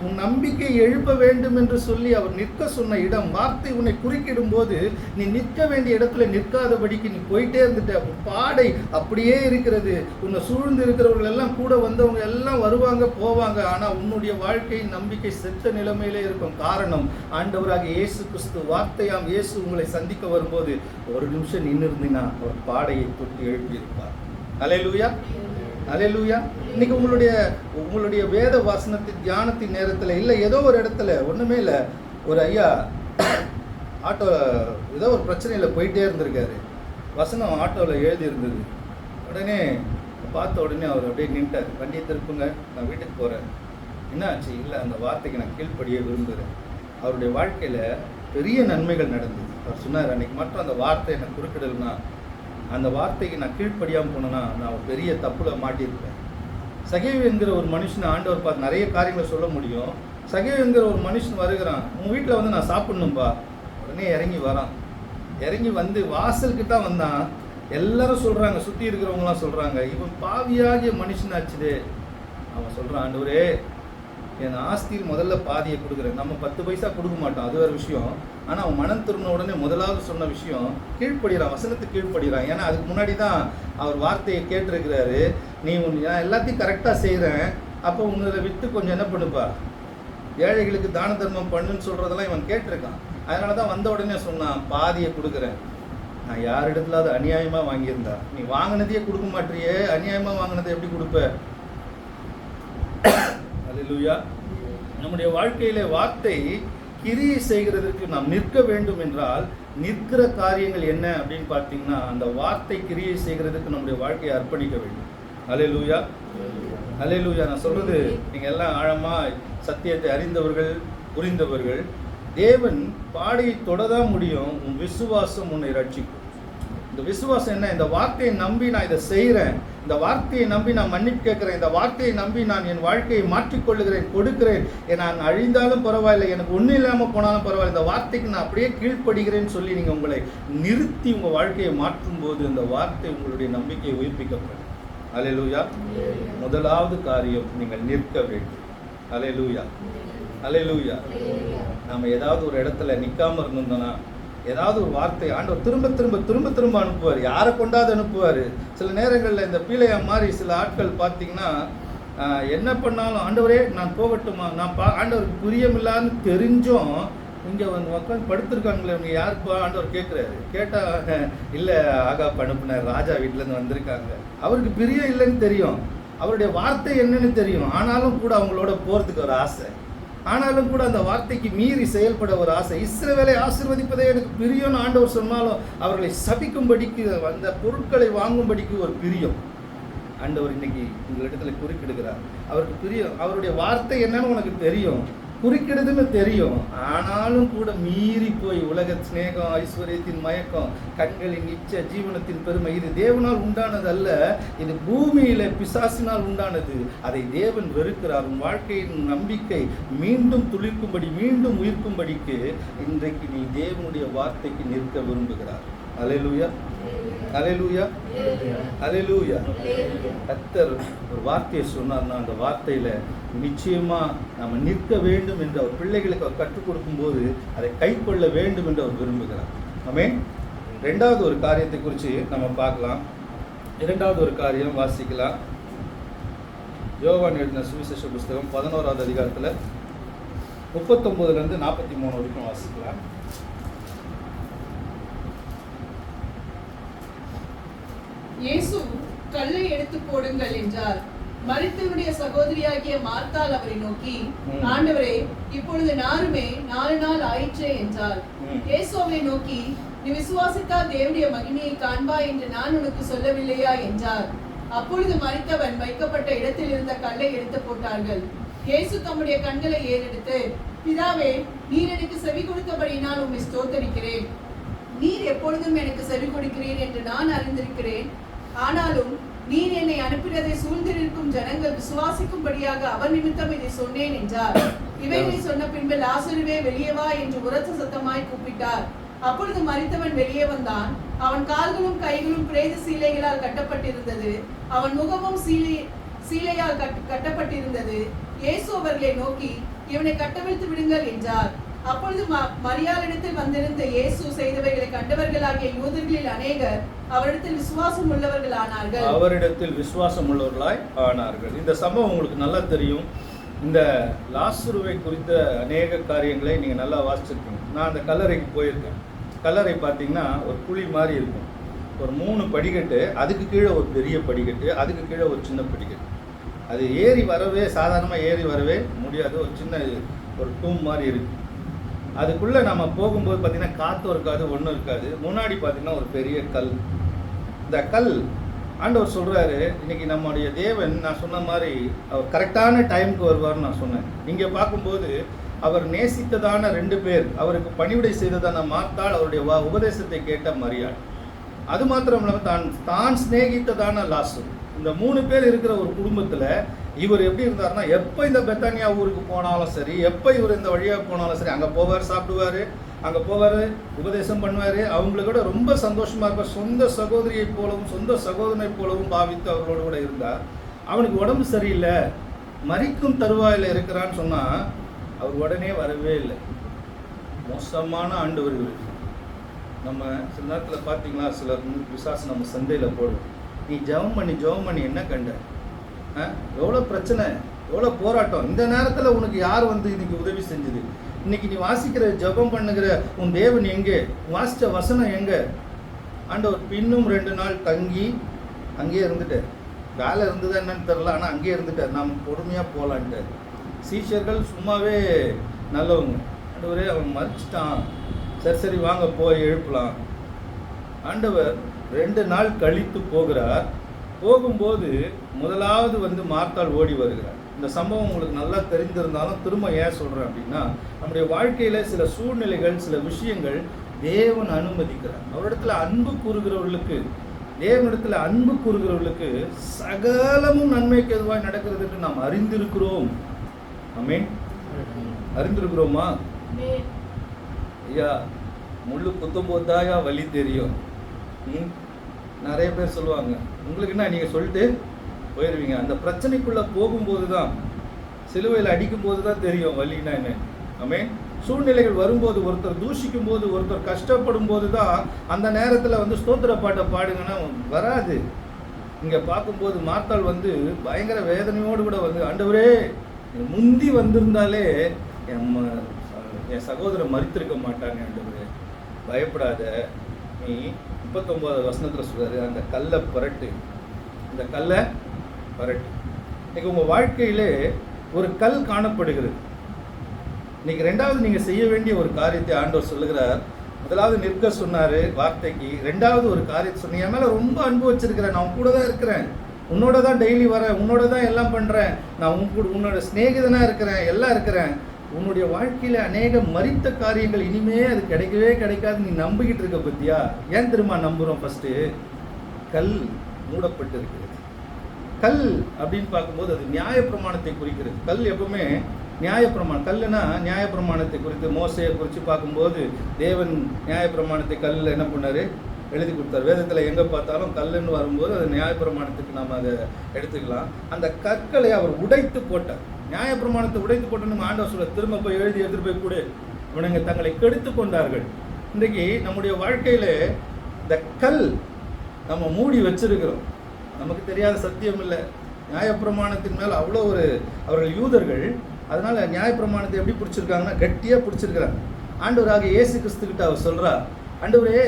Speaker 1: உன் நம்பிக்கை எழுப்ப வேண்டும் என்று சொல்லி அவர் நிற்க சொன்ன இடம், வார்த்தை உன்னை குறுக்கிடும் போது நீ நிற்க வேண்டிய இடத்துல நிற்காதபடிக்கு நீ போயிட்டே இருந்துட்ட. பாடை அப்படியே இருக்கிறது. உன்னை சூழ்ந்து இருக்கிறவர்கள் எல்லாம், கூட வந்தவங்க எல்லாம் வருவாங்க போவாங்க, ஆனால் உன்னுடைய வாழ்க்கை நம்பிக்கை செத்த நிலைமையிலே இருக்கும். காரணம், ஆண்டவராக இயேசு கிறிஸ்து, வார்த்தையாம் இயேசு உங்களை சந்திக்க வரும்போது ஒரு நிமிஷம் நின்று இருந்தீங்கன்னா ஒரு பாடையை தொட்டு எழுப்பியிருப்பார். அல்லேலூயா. அல்லேலூயா. இன்னைக்கு உங்களுடைய வேத வாசனத்தின் தியானத்தின் நேரத்தில் இல்லை, ஏதோ ஒரு இடத்துல ஒன்றுமே இல்லை, ஒரு ஐயா ஆட்டோ ஏதோ ஒரு பிரச்சனையில் போயிட்டே இருந்திருக்காரு. வசனம் ஆட்டோவில் எழுதி இருந்தது. உடனே பார்த்த உடனே அவர் அப்படியே நின்ட்டார். வண்டியை திருப்புங்க, நான் வீட்டுக்கு போகிறேன். என்ன ஆச்சு? இல்லை, அந்த வார்த்தைக்கு நான் கீழ்ப்படியே விரும்புகிறேன். அவருடைய வாழ்க்கையில் பெரிய நன்மைகள் நடந்தது. அவர் சொன்னார், அன்றைக்கி மட்டும் அந்த வார்த்தை எனக்கு குறுக்கிடலைன்னா, அந்த வார்த்தைக்கு நான் கீழ்ப்படியாமல் போனேன்னா நான் ஒரு பெரிய தப்பில் மாட்டியிருப்பேன். சகேவு என்கிற ஒரு மனுஷனை ஆண்டவர் பார்த்து நிறைய காரியங்களை சொல்ல முடியும். சகேவு என்கிற ஒரு மனுஷன் வருகிறான். உங்கள் வீட்டில் வந்து நான் சாப்பிட்ணும்பா. உடனே இறங்கி வரான். இறங்கி வந்து வாசலுக்கு தான் வந்தான். எல்லாரும் சொல்கிறாங்க, சுற்றி இருக்கிறவங்களாம் சொல்கிறாங்க, இவன் பாவியாகிய மனுஷனாச்சுதே. அவன் சொல்கிறான், ஆண்டவரே என் ஆஸ்தியில் முதல்ல பாதியை கொடுக்குறேன். நம்ம 10 பைசா கொடுக்க மாட்டோம், அது வேறு விஷயம். ஆனால் அவன் மனம் திரும்பின உடனே முதலாவது சொன்ன விஷயம் கீழ்ப்படுகிறான், வசனத்துக்கு கீழ்ப்படுகிறான். ஏன்னா அதுக்கு முன்னாடி தான் அவர் வார்த்தையை கேட்டிருக்கிறாரு, நீ நான் எல்லாத்தையும் கரெக்டாக செய்கிறேன், அப்போ உங்களை விட்டு கொஞ்சம் என்ன பண்ணுப்பா, ஏழைகளுக்கு தான தர்மம் பண்ணுன்னு சொல்கிறதெல்லாம் இவன் கேட்டிருக்கான். அதனால தான் வந்த உடனே சொன்னான், பாதியை கொடுக்குறேன். நான் யார் இடத்துல அது அநியாயமாக வாங்கியிருந்தா, நீ வாங்கினதையே கொடுக்க மாட்டியே, அநியாயமாக வாங்கினதை எப்படி கொடுப்ப? அல்லேலூயா. நம்முடைய வாழ்க்கையிலே வார்த்தை கிரியை செய்கிறதற்கு நாம் நிற்க வேண்டும் என்றால் நிற்கிற காரியங்கள் என்ன அப்படின்னு பார்த்தீங்கன்னா, அந்த வார்த்தை கிரியை செய்கிறதுக்கு நம்முடைய வாழ்க்கையை அர்ப்பணிக்க வேண்டும். அல்லேலூயா. அல்லேலூயா. நான் சொல்றது நீங்கள் எல்லாம் ஆழமாக சத்தியத்தை அறிந்தவர்கள், புரிந்தவர்கள். தேவன் பாடையை தொடதான் முடியும். உன் விசுவாசம் உன்னை ரட்சிக்கும். இந்த விசுவாசம் என்ன? இந்த வார்த்தையை நம்பி நான் இதை செய்கிறேன், இந்த வார்த்தையை நம்பி நான் மன்னிப்பு கேட்குறேன், இந்த வார்த்தையை நம்பி நான் என் வாழ்க்கையை மாற்றிக்கொள்ளுகிறேன், கொடுக்கிறேன். நான் அழிந்தாலும் பரவாயில்லை, எனக்கு ஒன்றும் இல்லாமல் போனாலும் பரவாயில்லை, இந்த வார்த்தைக்கு நான் அப்படியே கீழ்ப்படுகிறேன்னு சொல்லி நீங்கள் உங்களை நிறுத்தி உங்கள் வாழ்க்கையை மாற்றும் போது இந்த வார்த்தை உங்களுடைய நம்பிக்கையை உயிர்ப்பிக்கப்படும். அல்லேலூயா. முதலாவது காரியம், நீங்கள் நிற்க வேண்டும். அல்லேலூயா. அல்லேலூயா. நாம் ஏதாவது ஒரு இடத்துல நிற்காமல் இருந்தோம்னா, ஏதாவது ஒரு வார்த்தை ஆண்டவர் திரும்ப திரும்ப திரும்ப திரும்ப அனுப்புவார். யாரை கொண்டாது அனுப்புவார். சில நேரங்களில் இந்த பீலையா மாதிரி சில ஆட்கள் பார்த்தீங்கன்னா, என்ன பண்ணாலும் ஆண்டவரே நான் போகட்டுமா, நான் ஆண்டவருக்கு பிரியமில்லான்னு தெரிஞ்சும் இங்கே வந்து உட்காந்து படுத்திருக்காங்களே, இவங்க யாருப்பா ஆண்டவர் கேட்குறாரு. கேட்டால் இல்லை, ஆகாப் அனுப்புனார், ராஜா வீட்டிலேருந்து வந்திருக்காங்க. அவருக்கு பிரியம் இல்லைன்னு தெரியும், அவருடைய வார்த்தை என்னன்னு தெரியும். ஆனாலும் கூட அவங்களோட போகிறதுக்கு ஒரு ஆசை, ஆனாலும் கூட அந்த வார்த்தைக்கு மீறி செயல்பட ஒரு ஆசை. இஸ்ரவேலை ஆசீர்வதிப்பதே எனக்கு பிரியம்னு ஆண்டவர் சொன்னாலும் அவர்களை சபிக்கும்படிக்கு, அந்த பொருட்களை வாங்கும்படிக்கு ஒரு பிரியம் ஆண்டவர் இன்னைக்கு உங்களிடத்துல குறுக்கிடுகிறார். அவருக்கு பிரியம். அவருடைய வார்த்தை என்னன்னு உனக்கு தெரியும், குறிக்கிடுதுன்னு தெரியும். ஆனாலும் கூட மீறி போய் உலக சிநேகம், ஐஸ்வர்யத்தின் மயக்கம், கண்களின் இச்சை, ஜீவனத்தின் பெருமை, இது தேவனால் உண்டானது அல்ல. இது பூமியில பிசாசினால் உண்டானது. அதை தேவன் வெறுக்கிறார். உன் வாழ்க்கையின் நம்பிக்கை மீண்டும் துளிர்க்கும்படி, மீண்டும் உயிர்க்கும்படிக்கு இன்றைக்கு நீ தேவனுடைய வார்த்தைக்கு நிற்க விரும்புகிறார். அல்லேலூயா, அல்லேலூயா, அல்லேலூயா. கர்த்தர் ஒரு வார்த்தையை சொன்னார்னா அந்த வார்த்தையில நிச்சயமா நம்ம நிற்க வேண்டும் என்று அவர் பிள்ளைகளுக்கு அவர் கற்றுக் கொடுக்கும் போது அதை கைக்கொள்ள வேண்டும் என்று அவர் விரும்புகிறார். ஆமென். இரண்டாவது ஒரு காரியத்தை குறித்து நம்ம பார்க்கலாம். இரண்டாவது ஒரு காரியம் வாசிக்கலாம். யோவான் எழுதின சுவிசேஷ புஸ்தகம் 11வது அதிகாரத்தில் 39 43 வரைக்கும் வாசிக்கலாம்.
Speaker 3: இயேசு கல்லை எடுத்து போடுங்கள் என்றார். மரித்தவருடைய சகோதரியாகிய மார்த்தாள் அவரை நோக்கி, ஆண்டவரே, இப்பொழுது நாருமே 4 நாள் ஆயிற்றே என்றார். இயேசு அவரை நோக்கி, நீ விசுவாசித்தால் தேவனுடைய மகிமையை காண்பாய் என்று நான் உனக்கு சொல்லவில்லையா என்றார். அப்பொழுது மரித்தவன் வைக்கப்பட்ட இடத்தில் இருந்த கல்லை எடுத்து போட்டார்கள். இயேசு தம்முடைய கண்களை ஏறெடுத்து, பிதாவே, நீர் எனக்கு செவி கொடுத்தபடியினால் உம்மை ஸ்தோத்தரிக்கிறேன். நீர் எப்பொழுதும் எனக்கு செவி கொடுக்கிறீர் என்று நான் அறிந்திருக்கிறேன். ஆனாலும் நீர் என்னை அனுப்பினதை சூழ்ந்திருக்கும் ஜனங்கள் விசுவாசிக்கும்படியாக அவர் நிமித்தம் இதை சொன்னேன் என்றார். இவைகளை சொன்ன பின்பு லாசருவே, வெளியே வா என்று உரத்த சத்தமாய் கூப்பிட்டார். அப்பொழுது மரித்தவன் வெளியே வந்தான். அவன் கால்களும் கைகளும் பிரேத சீலைகளால் கட்டப்பட்டிருந்தது. அவன் முகமும் சீலையால் கட்டப்பட்டிருந்தது. இயேசு அவர்களை நோக்கி, இவனை கட்டவிழ்த்து விடுங்கள் என்றார். அப்பொழுது மரியாளிடத்தில் வந்திருந்த இயேசு செய்தவைகளை கண்டவர்களாகிய யூதர்களில் அநேகர் அவரிடத்தில் விசுவாசம் உள்ளவர்களாய் ஆனார்கள்.
Speaker 1: இந்த சம்பவம் உங்களுக்கு நல்லா தெரியும். இந்த லாசருவை குறித்த அநேக காரியங்களை நீங்கள் நல்லா வாசிச்சிருக்கீங்க. நான் அந்த கல்லறைக்கு போயிருக்கேன். கல்லறை பார்த்தீங்கன்னா ஒரு குழி மாதிரி இருக்கும். ஒரு 3 படிக்கட்டு, அதுக்கு கீழே ஒரு பெரிய படிக்கட்டு, அதுக்கு கீழே ஒரு சின்ன படிக்கட்டு. அது ஏறி வரவே, சாதாரணமாக ஏறி வரவே முடியாது. ஒரு சின்ன ஒரு டூம் மாதிரி இருக்குது. அதுக்குள்ளே நம்ம போகும்போது பார்த்திங்கன்னா காற்றும் இருக்காது, ஒன்றும் இருக்காது. முன்னாடி பார்த்திங்கன்னா ஒரு பெரிய கல். இந்த கல் ஆண்டவர் சொல்கிறாரு, இன்றைக்கி நம்முடைய தேவன், நான் சொன்ன மாதிரி அவர் கரெக்டான டைமுக்கு வருவார்னு நான் சொன்னேன். இங்கே பார்க்கும்போது அவர் நேசித்ததான 2 பேர், அவருக்கு பணிவிடை செய்ததான மார்த்தாள், அவருடைய உபதேசத்தை கேட்ட மரியாள், அது மாத்திரம் இல்லாமல் தான் சிநேகித்ததான லாசரு, இந்த 3 பேர் இருக்கிற ஒரு குடும்பத்தில் இவர் எப்படி இருந்தார்னா, எப்போ இந்த பெத்தானியா ஊருக்கு போனாலும் சரி, எப்போ இவர் இந்த வழியாக போனாலும் சரி, அங்கே போவார், சாப்பிடுவார், அங்கே போவார், உபதேசம் பண்ணுவார். அவங்களோட ரொம்ப சந்தோஷமாக இருப்பார். சொந்த சகோதரியை போலவும் சொந்த சகோதரனை போலவும் பாவித்து அவர்களோடு கூட இருந்தார். அவனுக்கு உடம்பு சரியில்லை, மரிக்கும் தருவாயில் இருக்கிறான்னு சொன்னால் அவர் உடனே வரவே இல்லை. மோசமான ஆண்டவர் இவர். நம்ம சில நேரத்தில் பார்த்தீங்களா, சில விசாசம் நம்ம சந்தையில் போடுவோம். நீ ஜெபம் பண்ணி என்ன கண்ட, எவ்வளோ பிரச்சனை, எவ்வளோ போராட்டம், இந்த நேரத்தில் உனக்கு யார் வந்து இன்னைக்கு உதவி செஞ்சது? இன்னைக்கு நீ வாசிக்கிற ஜெபம் பண்ணுகிற உன் தேவன் எங்கே? வாசித்த வசனம் எங்கே? ஆண்டவர் இன்னும் 2 நாள் தங்கி அங்கேயே இருந்துட்டார். வேலை இருந்ததா என்னன்னு தெரில, ஆனால் அங்கேயே இருந்துட்டார். நாம் பொறுமையாக போகலான்ட்டார். சீஷர்கள் சும்மாவே நல்லவங்க. ஆண்டவரே, அவன் மறிச்சிட்டான், சரி வாங்க போய் எழுப்பலாம். ஆண்டவர் 2 நாள் கழித்து போகிறார். போகும்போது முதலாவது வந்து மார்த்தாள் ஓடி வருகிறார். இந்த சம்பவம் உங்களுக்கு நல்லா தெரிந்திருந்தாலும் திரும்ப ஏன் சொல்கிறேன் அப்படின்னா, நம்முடைய வாழ்க்கையில் சில சூழ்நிலைகள், சில விஷயங்கள் தேவன் அனுமதிக்கிறார். அவரிடத்துல அன்பு கூறுகிறவர்களுக்கு, தேவனிடத்தில் அன்பு கூறுகிறவர்களுக்கு சகலமும் நன்மைக்கு எதுவாக நடக்கிறது என்று நாம் அறிந்திருக்கிறோம். ஆமென். அறிந்திருக்கிறோமா? ஐயா, முள்ளு குத்தும் போதாயா வலி தெரியும். நிறைய பேர் சொல்லுவாங்க, உங்களுக்கு என்ன, நீங்கள் சொல்லிட்டு போயிடுவீங்க. அந்த பிரச்சனைக்குள்ளே போகும்போது தான், சிலுவையில் அடிக்கும் போது தான் தெரியும் வலின்னா என்ன. ஆமென். சூழ்நிலைகள் வரும்போது, ஒருத்தர் தூஷிக்கும் போது, ஒருத்தர் கஷ்டப்படும் போது தான் அந்த நேரத்தில் வந்து ஸ்தோத்திர பாட்டை பாடுங்கன்னா வராது. இங்கே பார்க்கும்போது மார்த்தாள் வந்து பயங்கர வேதனையோடு கூட வந்து, ஆண்டவரே, முந்தி வந்திருந்தாலே என் சகோதரர் மரித்திருக்க மாட்டாங்க. ஆண்டவரே, பயப்படாத, நீ 39 வசனத்தில் சொல்றாரு, அந்த கல்லை புரட்டு, இந்த கல்லை புரட்டு. இன்னைக்கு உங்கள் வாழ்க்கையிலே ஒரு கல் காணப்படுகிறது. இன்னைக்கு 2வது நீங்கள் செய்ய வேண்டிய ஒரு காரியத்தை ஆண்டவர் சொல்லுகிறார். முதலாவது நிற்க சொன்னார் வார்த்தைக்கு. 2வது ஒரு காரியத்தை சொன்னீங்க, என் மேலே ரொம்ப அன்பு வச்சிருக்கிறேன், நான் கூட தான் இருக்கிறேன், உன்னோட தான் டெய்லி வரேன், உன்னோட தான் எல்லாம் பண்ணுறேன், நான் உன்னோட சிநேகிதனாக இருக்கிறேன், எல்லாம் இருக்கிறேன். உன்னுடைய வாழ்க்கையில அநேக மரித்த காரியங்கள் இனிமே அது கிடைக்கவே கிடைக்காது நீ நம்பிக்கிட்டு இருக்க பத்தியா? ஏன் தெரியுமா நம்புறோம்? ஃபர்ஸ்ட் கல் மூடப்பட்டு இருக்கிறது. கல் அப்படின்னு பார்க்கும்போது அது நியாயப்பிரமாணத்தை குறிக்கிறது. கல் எப்பவுமே நியாயப்பிரமாணம். கல்லுனா நியாயப்பிரமாணத்தை குறித்து, மோசையை குறித்து பார்க்கும்போது தேவன் நியாயப்பிரமாணத்தை கல்லில் என்ன பண்ணாரு? எழுதி கொடுத்தார். வேதத்தில் எங்கே பார்த்தாலும் கல்லுன்னு வரும்போது அது நியாயப்பிரமாணத்துக்கு நாம் அதை எடுத்துக்கலாம். அந்த கற்களை அவர் உடைத்து போட்டார். நியாயப்பிரமாணத்தை உடைத்து போட்டு நம்ம ஆண்டவர் சொல்ல திரும்ப போய் எழுதி எடுத்துட்டு போய் கூட இவனுங்க தங்களை கெடுத்து கொண்டார்கள். இன்றைக்கு நம்முடைய வாழ்க்கையில் இந்த கல் நம்ம மூடி வச்சிருக்கிறோம். நமக்கு தெரியாத சத்தியம் இல்லை. நியாயப்பிரமாணத்தின் மேலே அவ்வளோ ஒரு அவர்கள் யூதர்கள். அதனால நியாயப்பிரமாணத்தை எப்படி பிடிச்சிருக்காங்கன்னா கட்டியாக பிடிச்சிருக்கிறாங்க. ஆண்டவராக இயேசு கிறிஸ்துக்கிட்ட அவர் சொல்கிறா, ஆண்டவரே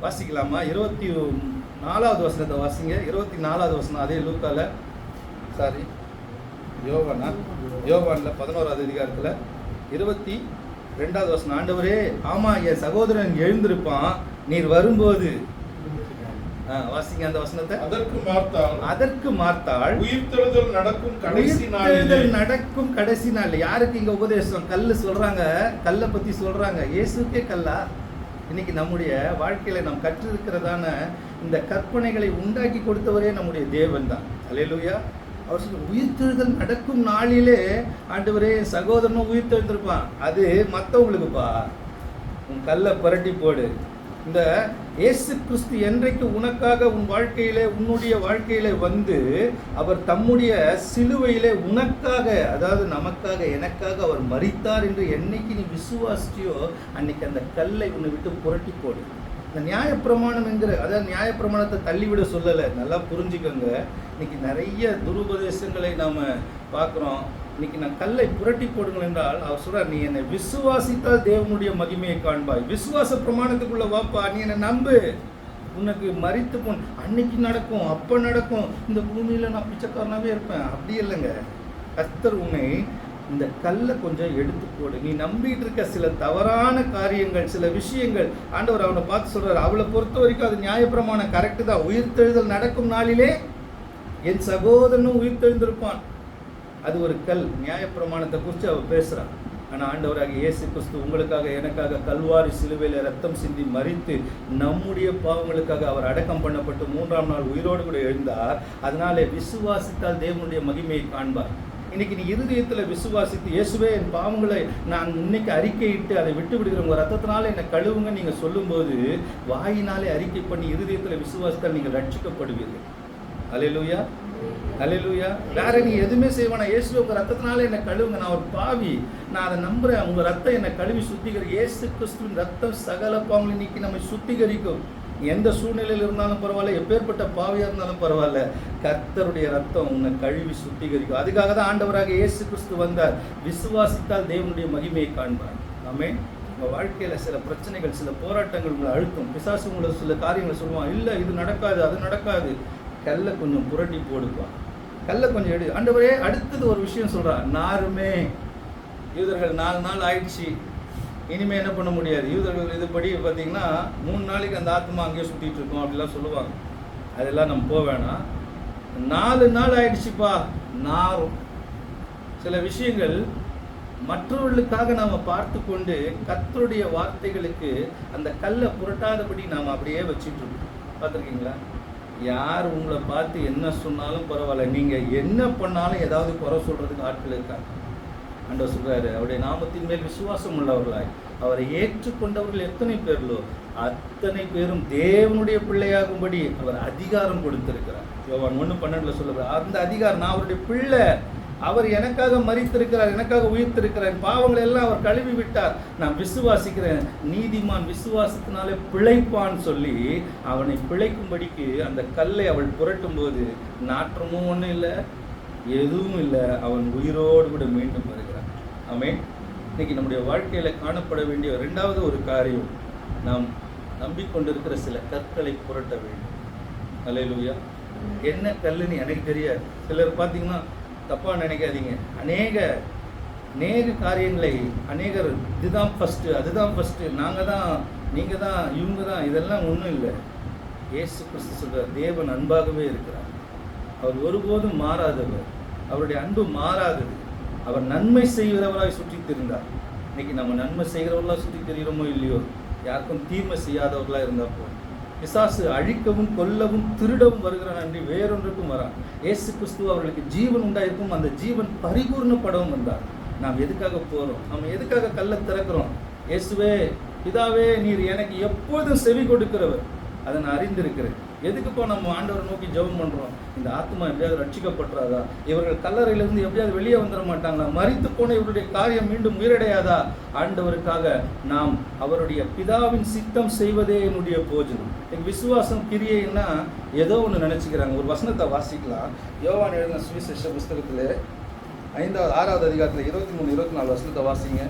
Speaker 1: வாசிக்கலாமா? 24வது வசனத்தை வாசிங்க. 24வது வசனம் அதே லூக்கால, சாரி யோவானில் 11வது அதிகாரத்தில் 22வது வசனம். ஆண்டவரே, ஆமாம் என் சகோதரன் எழுந்திருப்பான், நீர் வரும்போது. வாசிங்க அந்த வசனத்தை. அதற்கு மார்த்தாள்
Speaker 2: உயிர்த்தெழுதல் நடக்கும்
Speaker 1: கடைசி நாள். யாருக்கு இங்க உபதேசம்? கல்லு சொல்றாங்க, கல்லை பத்தி சொல்றாங்க. இயேசுக்கே கல்லா? இன்னைக்கு நம்முடைய வாழ்க்கையில நாம் கற்றிருக்கிறதான இந்த கற்பனைகளை உண்டாக்கி கொடுத்தவரே நம்முடைய தேவன் தான். அல்லேலூயா. அவர் சொல்ற உயிர்த்தெழுதல் நடக்கும் நாளிலே ஆண்டவரே சகோதரனும் உயிர்த்தெழுந்திருப்பான். அது மற்றவங்களுக்குப்பா. உன் கல்லை புரட்டி போடு. இந்த இயேசு கிறிஸ்து என்றைக்கு உனக்காக உன் வாழ்க்கையிலே உன்னுடைய வாழ்க்கையிலே வந்து அவர் தம்முடைய சிலுவையிலே உனக்காக, அதாவது நமக்காக எனக்காக அவர் மரித்தார் என்று என்னைக்கு நீ விசுவாசிச்சியோ அன்னைக்கு அந்த கல்லை உன்னை விட்டு புரட்டி போடு. இந்த நியாயப்பிரமாணம் என்கிற, அதாவது நியாயப்பிரமாணத்தை தள்ளிவிட சொல்லலை, நல்லா புரிஞ்சுக்கோங்க. இன்னைக்கு நிறைய துருபதேசங்களை நாம் பார்க்குறோம். இன்னைக்கு நான் கல்லை புரட்டி போடுங்கள் என்றால் அவர் சொல்றார், நீ என்னை விசுவாசித்தால் தேவனுடைய மகிமையை காண்பாய். விசுவாச பிரமாணத்துக்குள்ள வாப்பா, நீ என்னை நம்பு, உனக்கு மரித்து போன் அன்னைக்கு நடக்கும், அப்போ நடக்கும். இந்த பூமியில் நான் பிச்சைக்காரனாகவே இருப்பேன். அப்படி இல்லைங்க. கர்த்தர் உன்னை இந்த கல்லை கொஞ்சம் எடுத்து போடு. நீ நம்பிட்டு இருக்க சில தவறான காரியங்கள், சில விஷயங்கள், ஆண்டவர் அவனை பார்த்து சொல்றாரு, அவளை பொறுத்த வரைக்கும் அது நியாயப்பிரமாணம் கரெக்டு தான். உயிர்த்தெழுதல் நடக்கும் நாளிலே என் சகோதரனும் உயிர்த்தெழுந்திருப்பான். அது ஒரு கல். நியாயப்பிரமாணத்தை குறித்து அவர் பேசுகிறான். ஆனால் ஆண்டவராக இயேசு கிறிஸ்து உங்களுக்காக எனக்காக கல்வாரி சிலுவையில் ரத்தம் சிந்தி மரித்து நம்முடைய பாவங்களுக்காக அவர் அடக்கம் பண்ணப்பட்டு 3ஆம் நாள் உயிரோடு கூட எழுந்தார். அதனாலே விசுவாசித்தால் தேவனுடைய மகிமையை காண்பார். இன்னைக்கு நீ இருதயத்தில் விசுவாசித்து இயேசுவே என் பாவங்களை நான் இன்னைக்கு அறிக்கையிட்டு அதை விட்டு விடுகிறேன், உங்கள் ரத்தத்தினால என்னை கழுவுங்க நீங்கள் சொல்லும்போது வாயினாலே அறிக்கை பண்ணி இருதயத்தில் விசுவாசித்தால் நீங்கள் ரட்சிக்கப்படுவீர்கள். அல்லேலூயா, அல்லேலூயா. வேற நீ எதுவுமே செய்வானா? இயேசுவே உங்கள் ரத்தத்தினால என்னை கழுவுங்க, நான் ஒரு பாவி, நான் அதை நம்புறேன், உங்கள் ரத்தம் என்னை கழுவி சுத்திகரி. இயேசு கிறிஸ்துவின் ரத்தம் சகல பாவங்களை நீக்கி நம்மை சுத்திகரிக்கும். எந்த சூழ்நிலையில் இருந்தாலும் பரவாயில்ல, எப்பேற்பட்ட பாவியாக இருந்தாலும் பரவாயில்ல, கர்த்தருடைய ரத்தம் உன்னை கழுவி சுத்திகரிக்கும். அதுக்காக தான் ஆண்டவராக இயேசு கிறிஸ்து வந்தார். விசுவாசித்தால் தேவனுடைய மகிமையை காண்பார். ஆமென். உங்கள் வாழ்க்கையில் சில பிரச்சனைகள், சில போராட்டங்கள் உங்களை அழுத்தும். பிசாசு உங்களை சில காரியங்களை சொல்லுவான், இல்லை இது நடக்காது, அது நடக்காது. கல்லை கொஞ்சம் புரட்டி போடுப்பா, கல்லை கொஞ்சம் எடு. ஆண்டவரே அடுத்தது ஒரு விஷயம் சொல்கிறா, நாருமே யூதர்கள் 4 நாள் ஆயிடுச்சு, இனிமேல் என்ன பண்ண முடியாது. யூதர்கள் இதுபடி பார்த்தீங்கன்னா 3 நாளைக்கு அந்த ஆத்மா அங்கேயே சுற்றிட்டு இருக்கோம் அப்படிலாம் சொல்லுவாங்க. அதெல்லாம் நம்ம போக வேணாம். 4 நாள் ஆயிடுச்சுப்பா. நாரும் சில விஷயங்கள் மற்றவர்களுக்காக நாம் பார்த்து கொண்டு கர்த்தருடைய வார்த்தைகளுக்கு அந்த கல்லை புரட்டாதபடி நாம் அப்படியே வச்சுட்டு இருக்கோம். பார்த்துருக்கீங்களா? யார் உங்களை பார்த்து என்ன சொன்னாலும் பரவாயில்ல, நீங்கள் என்ன பண்ணாலும் ஏதாவது குறை சொல்கிறதுக்கு ஆட்கள் இருக்காங்க. ஆண்டவர் சொல்கிறாரு, அவருடைய நாமத்தின் மேல் விசுவாசம் உள்ளவர்களாய் அவரை ஏற்றுக்கொண்டவர்கள் எத்தனை பேர்களோ அத்தனை பேரும் தேவனுடைய பிள்ளையாகும்படி அவர் அதிகாரம் கொடுத்திருக்கிறார். யோவான் 1:12 சொல்லுகிறார், அந்த அதிகாரம், நான் அவருடைய பிள்ளை, அவர் எனக்காக மரித்திருக்கிறார், எனக்காக உயிர்த்திருக்கிறார், பாவங்களை எல்லாம் அவர் கழுவி விட்டார், நான் விசுவாசிக்கிறேன். நீதிமான் விசுவாசத்தினாலே பிழைப்பான்னு சொல்லி அவனை பிழைக்கும்படிக்கு அந்த கல்லை அவள் புரட்டும் போது நாற்றமும் ஒன்றும் இல்லை, எதுவும் இல்லை, அவன் உயிரோடு கூட மீண்டும் வருகிறான். ஆமென். இன்னைக்கு நம்முடைய வாழ்க்கையில் காணப்பட வேண்டிய 2வது ஒரு காரியம், நாம் நம்பிக்கொண்டிருக்கிற சில கற்களை புரட்ட வேண்டும். அல்லேலூயா. என்ன கல்லுன்னு எனக்கு தெரியாது. சிலர் பார்த்தீங்கன்னா தப்பாக நினைக்காதீங்க, அநேக காரியங்களை அநேகர் இதுதான் ஃபஸ்ட்டு, அதுதான் ஃபஸ்ட்டு, நாங்கள் தான், நீங்கள் தான், இவங்க தான், இதெல்லாம் ஒன்றும் இல்லை. இயேசு கிறிஸ்து சொல்கிறார், தேவன் அன்பாகவே இருக்கிறார், அவர் ஒருபோதும் மாறாதவர், அவருடைய அன்பு மாறாதது. அவர் நன்மை செய்கிறவராய் சுற்றித் திரிந்தார். இன்னைக்கு நம்ம நன்மை செய்கிறவர்களாக சுற்றித் திரிகிறோமோ இல்லையோ, யாருக்கும் தீமை செய்யாதவர்களாக இருந்தால் போதும். பிசாசு அழிக்கவும் கொல்லவும் திருடவும் வருகிறான் அன்றி வேறொன்றுக்கும் வரான். இயேசு கிறிஸ்து அவர்களுக்கு ஜீவன் உண்டாயிருக்கும், அந்த ஜீவன் பரிபூர்ணப்படவும் வந்தார். நாம் எதுக்காக போகிறோம்? நம்ம எதுக்காக கல்லை திறக்கிறோம்? இயேசுவே, பிதாவே, நீர் எனக்கு எப்போதும் செவி கொடுக்கிறவர், அதை நான் அறிந்திருக்கிறேன். எதுக்குப்போ நம்ம ஆண்டவரை நோக்கி ஜெபம் பண்ணுறோம்? இந்த ஆத்மா எப்படியாவது ரட்சிக்கப்பட்டுறாதா? இவர்கள் கல்லறையிலிருந்து எப்படியாவது வெளியே வந்துட மாட்டாங்களா? மரித்து போன இவருடைய காரியம் மீண்டும் உயிரடையாதா? ஆண்டவருக்காக நாம் அவருடைய பிதாவின் சித்தம் செய்வதே என்னுடைய போஜனம். விசுவாசம் கிரியைன்னா ஏதோ ஒன்று நினச்சிக்கிறாங்க. ஒரு வசனத்தை வாசிக்கலாம். யோவான் எழுதின சுவிசேஷ புஸ்தகத்தில் 6வது அதிகாரத்தில் 23, 24 வசனத்தை வாசிங்க.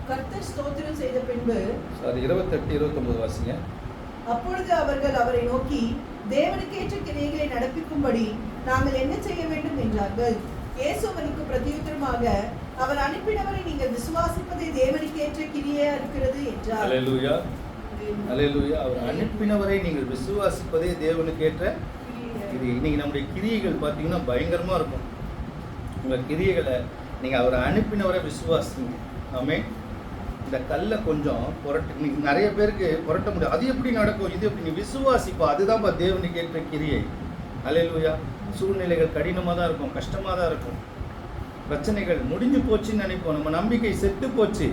Speaker 3: கர்த்தர் ஸ்தோத்திரம் செய்த பின்பு
Speaker 1: 28, 29 வாசிங்க.
Speaker 3: அப்பொழுது அவர்கள் அவரை நோக்கி, தேவனுக்கேற்ற கிரியைகளை நடப்பிக்கும்படி நாங்கள் என்ன செய்ய வேண்டும் என்றார்கள். இயேசு அவருக்கு பிரதியுத்தரமாக, அவர் அனுப்பினவரை நீங்கள் விசுவாசிப்பதே தேவனுக்கேற்ற கிரியையா இருக்கிறது என்றார்.
Speaker 1: அல்லேலூயா, அல்லேலூயா. அவர் அனுப்பினவரை நீங்கள் விசுவாசிப்பதே தேவனுக்கேற்ற கிரியை. இன்னைக்கு நம்முடைய கிரியைகள் பார்த்தீங்கன்னா பயங்கரமா இருக்கும். உங்கள் கிரியைகளை நீங்கள் அவரை அனுப்பினவரை விசுவாசிங்க. ஆமென். இந்த கல்லை கொஞ்சம் புரட்டு. இன்னைக்கு நிறைய பேருக்கு புரட்ட முடியாது. அது எப்படி நடக்கும், இது எப்படி? நீ விசுவாசிப்பா, அதுதான்ப்பா தேவனுக்கு ஏற்ற கிரியை. அல்லேலூயா. சூழ்நிலைகள் கடினமாக தான் இருக்கும், கஷ்டமாக தான் இருக்கும். பிரச்சனைகள் முடிஞ்சு போச்சுன்னு நினைப்போம். நம்ம நம்பிக்கை செத்து போச்சு.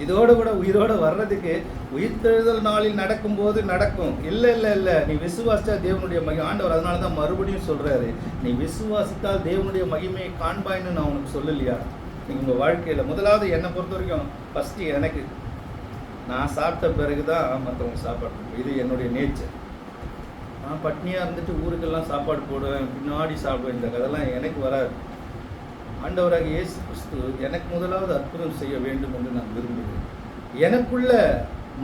Speaker 1: இதோட கூட உயிரோட வர்றதுக்கு உயிர்த்தெழுதல் நாளில் நடக்கும்போது நடக்கும். இல்லை இல்லை இல்லை, நீ விசுவாசித்தா தேவனுடைய ஆண்டவர் அதனால தான் மறுபடியும் சொல்கிறாரு, நீ விசுவாசித்தால் தேவனுடைய மகிமையை காண்பாயின்னு நான் உனக்கு சொல்லலையா? நீங்கள் உங்கள் வாழ்க்கையில் முதலாவது என்னை பொறுத்த வரைக்கும் ஃபஸ்ட்டு எனக்கு, நான் சாப்பிட்ட பிறகு தான் மற்றவங்க சாப்பாடு. இது என்னுடைய நேச்சர். நான் பட்னியாக இருந்துட்டு ஊருக்கெல்லாம் சாப்பாடு போடுவேன், பின்னாடி சாப்பிடுவேன். இந்த கதெல்லாம் எனக்கு வராது. ஆண்டவராக இயேசு கிறிஸ்து எனக்கு முதலாவது அற்புதம் செய்ய வேண்டும் என்று நான் விரும்புகிறேன். எனக்குள்ள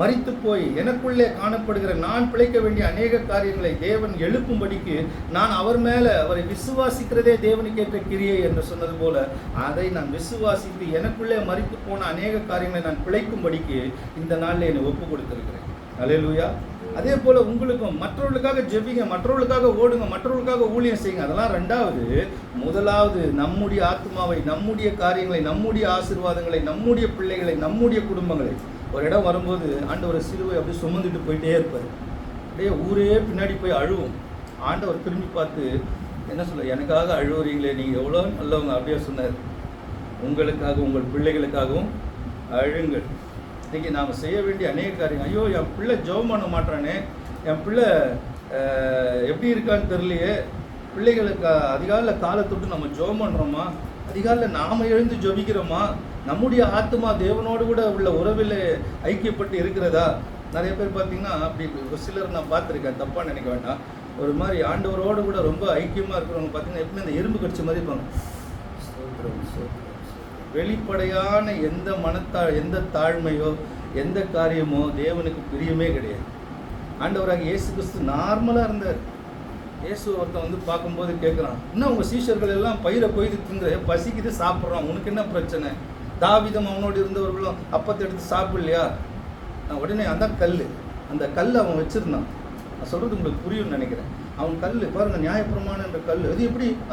Speaker 1: மரித்து போய் எனக்குள்ளே காணப்படுகிற நான் பிழைக்க வேண்டிய அநேக காரியங்களை தேவன் எழுப்பும்படிக்கு நான் அவர் மேலே அவரை விசுவாசிக்கிறதே தேவனுக்கேற்ற கிரியை என்று சொன்னது போல, அதை நான் விசுவாசித்து எனக்குள்ளே மரித்து போன அநேக காரியங்களை நான் பிழைக்கும்படிக்கு இந்த நாளில் என்னை ஒப்பு கொடுத்திருக்கிறேன். அல்லேலூயா. அதே போல் உங்களுக்கும் மற்றவர்களுக்காக ஜெபிங்க, மற்றவர்களுக்காக ஓடுங்க, மற்றவர்களுக்காக ஊழியம் செய்யுங்க. அதெல்லாம் ரெண்டாவது. முதலாவது நம்முடைய ஆத்மாவை, நம்முடைய காரியங்களை, நம்முடைய ஆசீர்வாதங்களை, நம்முடைய பிள்ளைகளை, நம்முடைய குடும்பங்களை. ஒரு இடம் வரும்போது ஆண்டவர் சிலுவை அப்படியே சுமந்துட்டு போயிட்டே இருப்பார். அப்படியே ஊரே பின்னாடி போய் அழுவோம். ஆண்டவர் திரும்பி பார்த்து என்ன சொல்ல, எனக்காக அழுவுறீங்களே, நீங்கள் எவ்வளோ நல்லவங்க அப்படியே சொன்னார். உங்களுக்காக, உங்கள் பிள்ளைகளுக்காகவும் அழுங்கள். இன்றைக்கி நாம் செய்ய வேண்டிய அநேக காரியம். ஐயோ, என் பிள்ளை ஜெபம் பண்ண மாட்டானே, என் பிள்ளை எப்படி இருக்கான்னு தெரியலையே. பிள்ளைகளுக்கு அதிகாலையில் காலை தொட்டு நம்ம ஜெபம் பண்ணுறோமா? அதிகாலையில் நாம் எழுந்து ஜெபிக்கிறோமா? நம்முடைய ஆத்மா தேவனோடு கூட உள்ள உறவில் ஐக்கியப்பட்டு இருக்கிறதா? நிறைய பேர் பார்த்தீங்கன்னா அப்படி ஒரு சிலர் நான் பார்த்துருக்கேன், தப்பாக நினைக்க வேண்டாம். ஒரு மாதிரி ஆண்டவரோடு கூட ரொம்ப ஐக்கியமாக இருக்கிறவங்க பார்த்தீங்கன்னா எப்பவுமே அந்த எறும்பு கடிச்ச மாதிரி இருப்பாங்க. வெளிப்படையான எந்த தாழ்மையோ எந்த காரியமோ தேவனுக்கு பிரியமே கிடையாது. ஆண்டவராக இயேசு கிறிஸ்து நார்மலாக இருந்தார். இயேசு ஒருத்தன் வந்து பார்க்கும்போது கேட்குறான், இன்னும் உங்கள் சீஷர்கள் எல்லாம் பயிரை கொய்து திங்கிற, பசிக்குது சாப்பிட்றான், உனக்கு என்ன பிரச்சனை? தாவீதும் அவனோடு இருந்தவர்களும் அப்பத்தை எடுத்து சாப்பிடலையா? உடனே அந்த கல் அவன் வச்சுருந்தான். நான் சொல்கிறது உங்களுக்கு புரியும்னு நினைக்கிறேன். அவன் கல் பாருங்கள், நியாயப்பிரமாணம் என்ற கல்.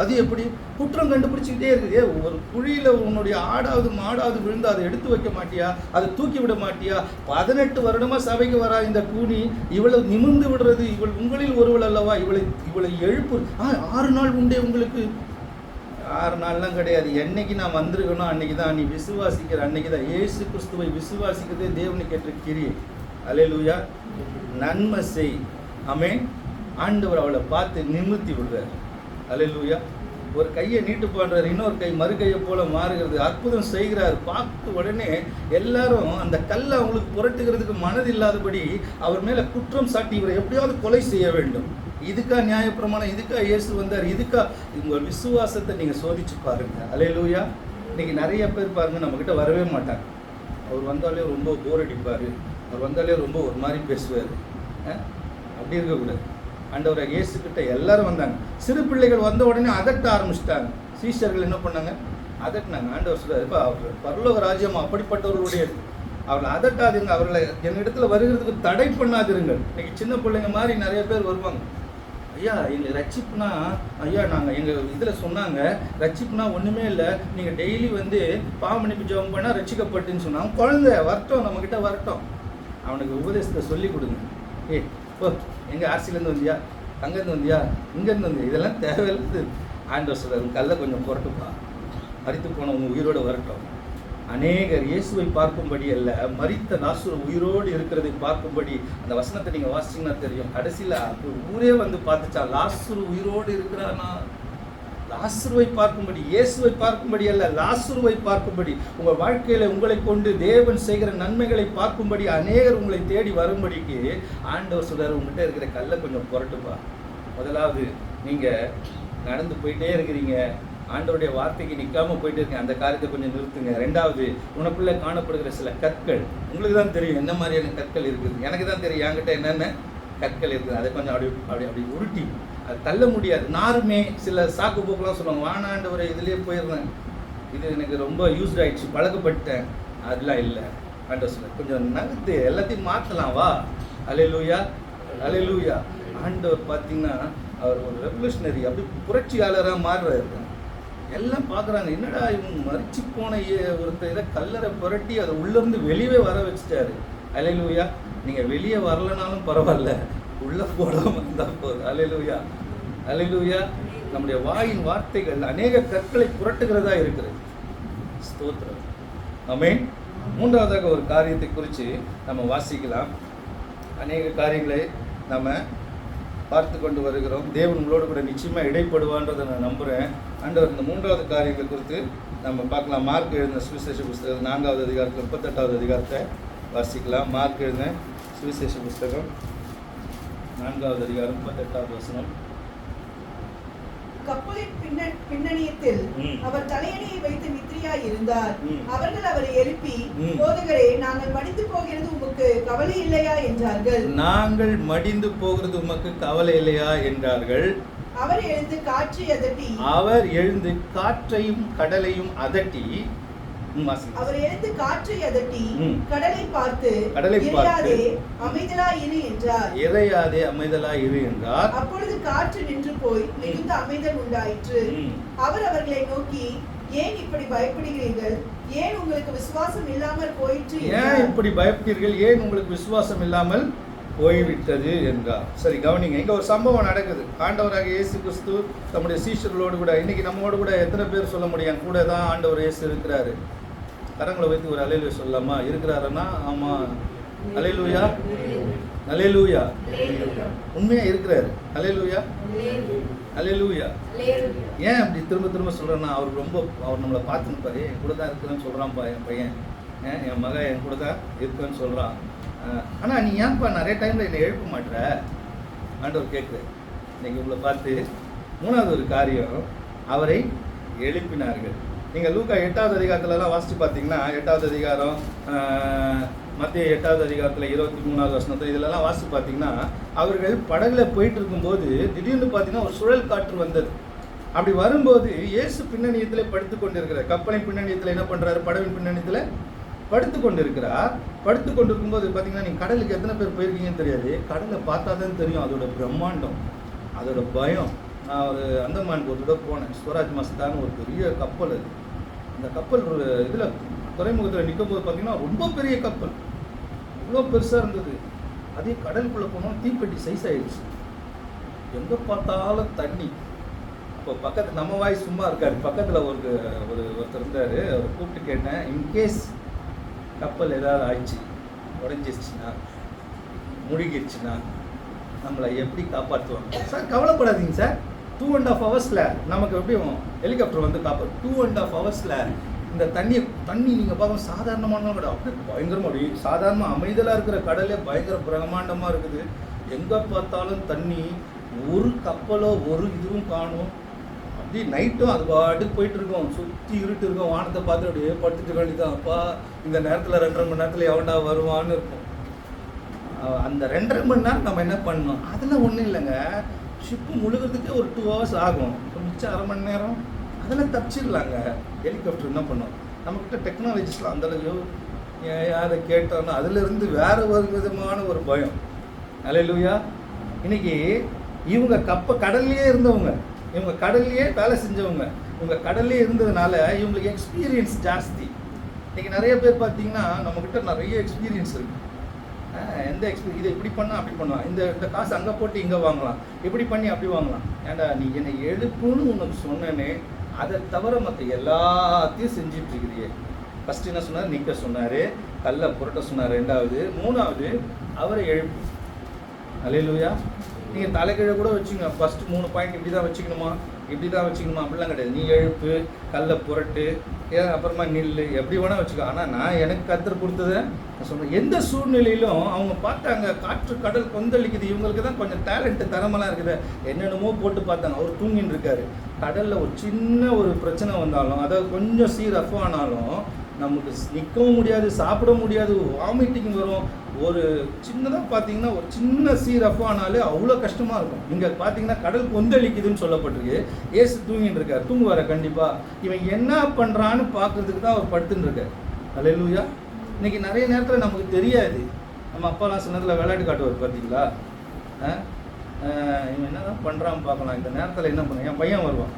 Speaker 1: அது எப்படி குற்றம் கண்டுபிடிச்சிக்கிட்டே இருக்குது. ஒரு குழியில் உன்னுடைய ஆடாவது மாடாவது விழுந்து அதை எடுத்து வைக்க மாட்டியா? அதை தூக்கி விட மாட்டியா? 18 வருடமாக சபைக்கு வரா இந்த கூனி, இவளை நிமிர்ந்து விடுறது, இவள் உங்களில் ஒருவள் அல்லவா? இவளை எழுப்பு. 6 நாள் உண்டே உங்களுக்கு. 6 நாள்லாம் கிடையாது. என்னைக்கு நான் வந்திருக்கணும் அன்னைக்கு தான். நீ விசுவாசிக்கிற அன்னைக்கு தான். இயேசு கிறிஸ்துவை விசுவாசிக்கிறதே தேவனுக்கு ஏற்ற கிரியை. அல்லேலூயா. நன்மை செய். ஆமென். ஆண்டவர் அவளை பார்த்து நிமிர்த்தி விடுறார். அல்லேலூயா. ஒரு கையை நீட்டு போடுறார், இன்னொரு கை மறு கையை போல மாறுகிறது. அற்புதம் செய்கிறார். பார்த்து உடனே எல்லாரும் அந்த கல்லை அவங்களுக்கு புரட்டுகிறதுக்கு மனது இல்லாதபடி அவர் மேலே குற்றம் சாட்டி இவரை எப்படியாவது கொலை செய்ய வேண்டும். இதுக்கா நியாயப்பிரமாணம்? இதுக்கா இயேசு வந்தார்? இதுக்கா? உங்கள் விசுவாசத்தை நீங்கள் சோதிச்சு பாருங்க. அல்லேலூயா. இன்னைக்கு நிறைய பேர் பாருங்க, நம்மக்கிட்ட வரவே மாட்டாங்க. அவர் வந்தாலே ரொம்ப போர் அடிப்பார். அவர் வந்தாலே ரொம்ப ஒரு மாதிரி பேசுவார். அப்படி இருக்கக்கூடாது. ஆண்டவராக இயேசுக்கிட்ட எல்லாரும் வந்தாங்க. சிறு பிள்ளைகள் வந்த உடனே அதட்ட ஆரம்பிச்சிட்டாங்க. சீஷர்கள் என்ன பண்ணாங்க? அதட்டினாங்க. ஆண்டவர் சொல்றாரு, இப்போ அவர் பரலோக ராஜ்யம் அப்படிப்பட்டவர்களுடைய, அவர்களை அதட்டாதீங்க, அவர்களை என்னிடத்துல வருகிறதுக்கு தடை பண்ணாதிருங்கள். இன்னைக்கு சின்ன பிள்ளைங்க மாதிரி நிறைய பேர் வருவாங்க. ஐயா எங்களுக்கு ரட்சிப்புனா, ஐயா நாங்கள் எங்கள் இதில் சொன்னாங்க ரட்சிப்புனா ஒன்றுமே இல்லை, நீங்கள் டெய்லி வந்து பாவமன்னிப்பு ஜெபம் பண்ணால் ரட்சிக்கப்பட்டுன்னு சொன்னாங்க. குழந்தை வரட்டும், நம்மக்கிட்ட வரட்டும், அவனுக்கு உபதேசத்தை சொல்லி கொடுங்க. ஓ எங்கள் ஆர்சிலேருந்து வந்தியா, அங்கேருந்து வந்தியா, இங்கேருந்து வந்தியா, இதெல்லாம் தேவையில்லை. ஆண்டவர் சொல்கிறார், கல்லை கொஞ்சம் புரட்டுப்பா, மரித்து போனவங்க உயிரோடு வரட்டும். அநேகர் இயேசுவை பார்க்கும்படி அல்ல, மரித்த லாசரு உயிரோடு இருக்கிறதை பார்க்கும்படி. அந்த வசனத்தை நீங்கள் வாசிச்சீங்கன்னா தெரியும். கடைசியில் ஊரே வந்து பார்த்துச்சா, லாசரு உயிரோடு இருக்கிறானா. லாசருவை பார்க்கும்படி, இயேசுவை பார்க்கும்படி அல்ல, லாசருவை பார்க்கும்படி. உங்கள் வாழ்க்கையில் உங்களை கொண்டு தேவன் செய்கிற நன்மைகளை பார்க்கும்படி அநேகர் உங்களை தேடி வரும்படிக்கு ஆண்டவர் சொல்றாரு, உங்கள்கிட்ட இருக்கிற கல்லை கொஞ்சம் புரட்டுப்பா. முதலாவது, நீங்கள் நடந்து போயிட்டே இருக்கிறீங்க, ஆண்டவருடைய வார்த்தைக்கு நிற்காம போயிட்டு இருக்கேன், அந்த காரியத்தை கொஞ்சம் நிறுத்துங்க. ரெண்டாவது, உனக்குள்ளே காணப்படுகிற சில கற்கள், உங்களுக்கு தான் தெரியும் என்ன மாதிரியான கற்கள் இருக்குது, எனக்கு தான் தெரியும் என்கிட்ட என்னென்ன கற்கள் இருக்குது. அதை கொஞ்சம் அப்படி உருட்டி அது தள்ள முடியாது. நாருமே சில சாக்கு போக்கெலாம் சொல்லுவாங்க, வானாண்டவரை இதுலேயே போயிடுறேன், இது எனக்கு ரொம்ப யூஸ்ட் ஆகிடுச்சு, பழக்கப்பட்டேன். அதெல்லாம் இல்லை. ஆண்டவர் சொல்ல கொஞ்சம் நகர்த்து, எல்லாத்தையும் மாற்றலாம் வா. அல்லேலூயா, அல்லேலூயா. ஆண்டவர் பார்த்தீங்கன்னா அவர் ஒரு ரெவல்யூஷனரி, அப்படி புரட்சியாளராக மாறுறாரு. எல்லாம் பார்க்குறாங்க, என்னடா இவங்க மறிச்சு போன ஒருத்தர் இதை கல்லறை புரட்டி அதை உள்ளேருந்து வெளியே வர வச்சுட்டாரு. அல்லேலூயா. நீங்கள் வெளியே வரலனாலும் பரவாயில்ல, உள்ளே போடாமல் இருந்தால் போதும். அல்லேலூயா, அல்லேலூயா. நம்முடைய வாயின் வார்த்தைகள் அநேக கற்களை புரட்டுகிறதா இருக்கிறது. ஸ்தோத்திரம். ஆமென். மூன்றாவதாக ஒரு காரியத்தை குறித்து நம்ம வாசிக்கலாம். அநேக காரியங்களை நம்ம பார்த்து கொண்டு வருகிறோம். தேவன் உங்களோடு கூட நிச்சயமாக இடைப்படுவான்றதை நான் நம்புகிறேன். ஆண்டவர் இந்த மூன்றாவது காரியங்களை குறித்து நம்ம பார்க்கலாம். மார்க் எழுதின சுவிசேஷ புஸ்தகம் 4வது அதிகாரத்தில் 38வது அதிகாரத்தை வாசிக்கலாம். மார்க் எழுதின சுவிசேஷ புஸ்தகம் 4வது அதிகாரம் 38வது வசனம்.
Speaker 3: கப்பலின் பின்னணியத்தில் அவர் தலையணையை வைத்து நித்திரையாய் இருந்தார். அவர்கள் அவரை எழுப்பி, போதகரே, நாங்கள் மடிந்து போகிறது உமக்கு கவலை இல்லையா என்றார்கள்.
Speaker 1: நாங்கள் மடிந்து போகிறது உமக்கு கவலை இல்லையா என்றார்கள்.
Speaker 3: அவர் எழுந்து காற்றையும் கடலையும் அதட்டி, அவர் எழுந்து காற்றை அதட்டி கடலை பார்த்து, இறையாதே அமைதலாய் இரு என்றார்.
Speaker 1: இறையாதே அமைதலாய் இரு என்றார்.
Speaker 3: அப்பொழுது காற்று நின்று போய் மிகுந்த அமைதல் உண்டாயிற்று. அவர் அவர்களை நோக்கி, ஏன் இப்படி பயப்படுகிறீர்கள்? ஏன் உங்களுக்கு விசுவாசம் இல்லாமல் போயிற்று?
Speaker 1: ஏன் இப்படி பயப்படுகிறீர்கள்? ஏன் உங்களுக்கு விசுவாசம் இல்லாமல் போய்விட்டது என்றார். சரி, கவனிங்க. இங்க ஒரு சம்பவம் நடக்குது. ஆண்டவராக இயேசு கிறிஸ்து நம்முடைய சீஷர்களோடு கூட, இன்னைக்கு நம்மோடு கூட எத்தனை பேர் சொல்ல முடியும் கூட தான் ஆண்டவர் இயேசு இருக்கிறாரு? கரங்களை வைத்து ஒரு அல்லேலூயா சொல்லலாமா? இருக்கிறாருன்னா ஆமா, அல்லேலூயா, அல்லேலூயா. உண்மையா இருக்கிறாரு. அல்லேலூயா, அல்லேலூயா. ஏன் அப்படி திரும்ப திரும்ப சொல்றேன்னா, அவர் நம்மளை பார்த்துன்னு என் கூட தான் இருக்குன்னு சொல்றான்ப்பா என் பையன், என் மகன் என் கூட தான் இருக்குன்னு சொல்றான். ஆனால் நீ ஏன்ப்பா நிறைய டைமில் என்னை எழுப்ப மாட்டுற? ஆண்டவர் கேட்குறேன் இன்னைக்கு உங்களை பார்த்து. மூணாவது ஒரு காரியம், அவரை எழுப்பினார்கள். நீங்கள் லூக்கா 8வது அதிகாரத்துலலாம் வாசித்து பார்த்தீங்கன்னா, 8வது அதிகாரம், மத்திய 8வது அதிகாரத்தில் 23வது வசனத்தில் இதிலெல்லாம் வாசித்து பார்த்தீங்கன்னா, அவர்கள் படகுல போயிட்டு இருக்கும்போது திடீர்னு பார்த்தீங்கன்னா ஒரு சுழல் காற்று வந்தது. அப்படி வரும்போது இயேசு பின்னணியத்தில் படுத்து கொண்டிருக்கிறார். கப்பலின் பின்னணியத்தில் என்ன பண்ணுறாரு? படவின் பின்னணியத்தில் படுத்து கொண்டு இருக்கிறார். படுத்து கொண்டு இருக்கும்போது பார்த்தீங்கன்னா, நீங்கள் கடலுக்கு எத்தனை பேர் போயிருக்கீங்கன்னு தெரியாது, கடலை பார்த்தா தான் தெரியும் அதோட பிரம்மாண்டம், அதோட பயம். நான் ஒரு அந்தமானுக்கு ஒரு தடவை போனேன். ஸ்வராஜ் மஸ்தான்னு ஒரு பெரிய கப்பல். அது அந்த கப்பல் ஒரு இதில் துறைமுகத்தில் நிற்கும் போது பார்த்தீங்கன்னா ரொம்ப பெரிய கப்பல், இவ்வளோ பெருசாக இருந்தது. அதே கடலுக்குள்ளே போனோம், தீப்பெட்டி சைஸ் ஆகிடுச்சு. எங்கே பார்த்தாலும் தண்ணி. இப்போ பக்கத்தில் நம்ம வாய் சும்மா இருக்காரு, பக்கத்தில் ஒருத்தர் இருந்தார். அவர் கூப்பிட்டு கேட்டேன், இன்கேஸ் கப்பல் ஏதாவது ஆயிடுச்சு, உடஞ்சிருச்சுன்னா, முழுகிடுச்சுன்னா நம்மளை எப்படி காப்பாற்றுவாங்க? சார் கவலைப்படாதீங்க சார், 2.5 ஹவர்ஸில் நமக்கு எப்படியும் ஹெலிகாப்டர் வந்து 2.5 ஹவர்ஸில் இந்த தண்ணி நீங்கள் பார்க்க சாதாரணமான கடை, அப்படியே பயங்கரமாக, அப்படி சாதாரணமாக அமைதலாக இருக்கிற கடலே பயங்கர பிரம்மாண்டமாக இருக்குது. எங்கே பார்த்தாலும் தண்ணி, ஒரு கப்பலோ ஒரு இதுவும் காணும். அப்படி நைட்டும் அது பாட்டுக்கு போயிட்டு இருக்கோம், சுற்றி இருட்டு இருக்கும். வானத்தை பார்த்து அப்படியே படுத்துட்டு வேண்டியதான். அப்பா இந்த நேரத்தில் 2.5 மணி நேரத்தில் எவன்டா வருவான்னு இருக்கும். அந்த 2.5 மணி நேரம் நம்ம என்ன பண்ணணும்? அதெல்லாம் ஒன்றும் இல்லைங்க. ஷிப்பு முழுகிறதுக்கே ஒரு 2 ஹவர்ஸ் ஆகும். இப்போ மிச்சம் அரை மணி நேரம் அதெல்லாம் தப்பிச்சிடலாங்க. ஹெலிகாப்டர் என்ன பண்ணோம்? நம்மக்கிட்ட டெக்னாலஜிஸ்லாம் அந்தளவு யாரை கேட்டோன்னா அதிலிருந்து வேறு ஒரு விதமான ஒரு பயம். அல்லேலூயா. இன்னைக்கு இவங்க கடல்லையே இருந்தவங்க, இவங்க கடல்லையே வேலை செஞ்சவங்க, இவங்க கடல்லையே இருந்ததுனால இவங்களுக்கு எக்ஸ்பீரியன்ஸ் ஜாஸ்தி. இன்றைக்கி நிறைய பேர் பார்த்தீங்கன்னா நம்மக்கிட்ட நிறைய எக்ஸ்பீரியன்ஸ் இருக்குது. எந்த எக்ஸ்பீரியன்ஸ், இதை இப்படி பண்ணால் அப்படி பண்ணலாம், இந்த காசு அங்கே போட்டு இங்கே வாங்கலாம், இப்படி பண்ணி அப்படி வாங்கலாம். ஏன்டா நீ என்னை எழுப்புன்னு உனக்கு சொன்னேனே, அதை தவிர மற்ற எல்லாத்தையும் செஞ்சிட்ருக்கிறியே. ஃபஸ்ட்டு என்ன சொன்னார்? நிற்க சொன்னார், கல்லை புரட்ட சொன்னார். ரெண்டாவது, மூணாவது அவரை எழுப்பு. அல்லேலூயா. நீங்கள் தலைக்கீழ கூட வச்சுங்க. ஃபஸ்ட்டு 3 பாயிண்ட் இப்படி தான் வச்சுக்கணுமா, இப்படி தான் வச்சுக்கணுமா, அப்படிலாம் கிடையாது. நீ எழுப்பு, கல்லை புரட்டு, அப்புறமா நில்லு, எப்படி வேணால் வச்சுக்கோ. ஆனால் நான் எனக்கு கர்த்தர் கொடுத்ததை நான் சொல்கிறேன். எந்த சூழ்நிலையிலும் அவங்க பார்த்தாங்க, காற்று கடல் கொந்தளிக்குது, இவங்களுக்கு தான் கொஞ்சம் டேலண்ட்டு திறமெல்லாம் இருக்குது, என்னென்னமோ போட்டு பார்த்தாங்க. அவர் தூங்கின்னு இருக்காரு. கடலில் ஒரு சின்ன ஒரு பிரச்சனை வந்தாலும், அதாவது கொஞ்சம் ரஃப் ஆனாலும் நமக்கு நிற்கவும் முடியாது, சாப்பிட முடியாது, வாமிட்டிங் வரும். ஒரு சின்னதாக பார்த்தீங்கன்னா ஒரு சின்ன ரஃப் ஆனாலே அவ்வளோ கஷ்டமாக இருக்கும். இங்கே பார்த்தீங்கன்னா கடல் கொந்தளிக்குதுன்னு சொல்லப்பட்டிருக்கு. ஏசு தூங்கின்னு இருக்கார். தூங்குவார கண்டிப்பாக. இவன் என்ன பண்ணுறான்னு பார்க்குறதுக்கு தான் அவர் படுத்துன்னு இருக்கார். அல்லேலூயா. இன்றைக்கி நிறைய நேரத்தில் நமக்கு தெரியாது. நம்ம அப்பாலாம் சின்னத்தில் விளையாட்டு காட்டுவார் பார்த்தீங்களா, இவன் என்ன தான் பண்ணுறான்னு பார்க்கலாம். இந்த நேரத்தில் என்ன பண்ண, என் பையன் வருவான்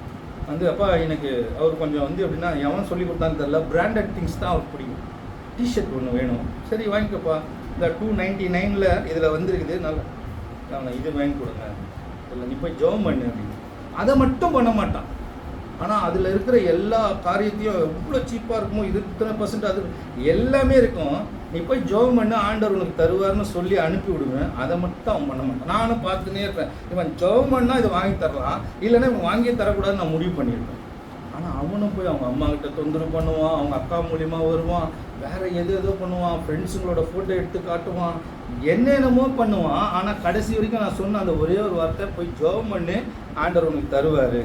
Speaker 1: வந்து, அப்பா எனக்கு அவர் கொஞ்சம் வந்து எப்படின்னா எவன் சொல்லி கொடுத்தான்னு தெரில, பிராண்டட் திங்ஸ் தான் அவருக்கு பிடிக்கும். டிஷர்ட் ஒன்று வேணும், சரி வாங்கிக்கப்பா, இந்த 299 இதில் வந்துருக்குது, நல்லா இது வாங்கி கொடுங்க, இல்லை நீ போய் ஜெபம் பண்ணு அப்படின்னு. அதை மட்டும் பண்ண மாட்டான். ஆனால் அதில் இருக்கிற எல்லா காரியத்தையும் எவ்வளோ சீப்பாக இருக்குமோ, இது இத்தனை % அது எல்லாமே இருக்கும், நீ போய் ஜெபம் பண்ணு, ஆண்டவர் உனக்கு தருவார்னு சொல்லி அனுப்பி விடுவேன். அதை மட்டும் அவன் பண்ண மாட்டான். நானும் பார்த்துனே இருப்பேன், இவன் ஜெபம் பண்ணால் இதை வாங்கி தரலாம், இல்லைன்னா இவன் வாங்கி தரக்கூடாதுன்னு நான் முடிவு பண்ணியிருப்பேன். ஆனால் அவனும் போய் அவங்க அம்மா கிட்ட தொந்தரவு பண்ணுவான், அவங்க அக்கா மூலியமாக வருவான், வேறு ஏதோ பண்ணுவான், ஃப்ரெண்ட்ஸுங்களோட ஃபோட்டோ எடுத்து காட்டுவான், என்னென்னமோ பண்ணுவான். ஆனால் கடைசி வரைக்கும் நான் சொன்ன அந்த ஒரே ஒரு வார்த்தை, போய் ஜெபம் பண்ணு, ஆண்டவர் உனக்கு தருவார்.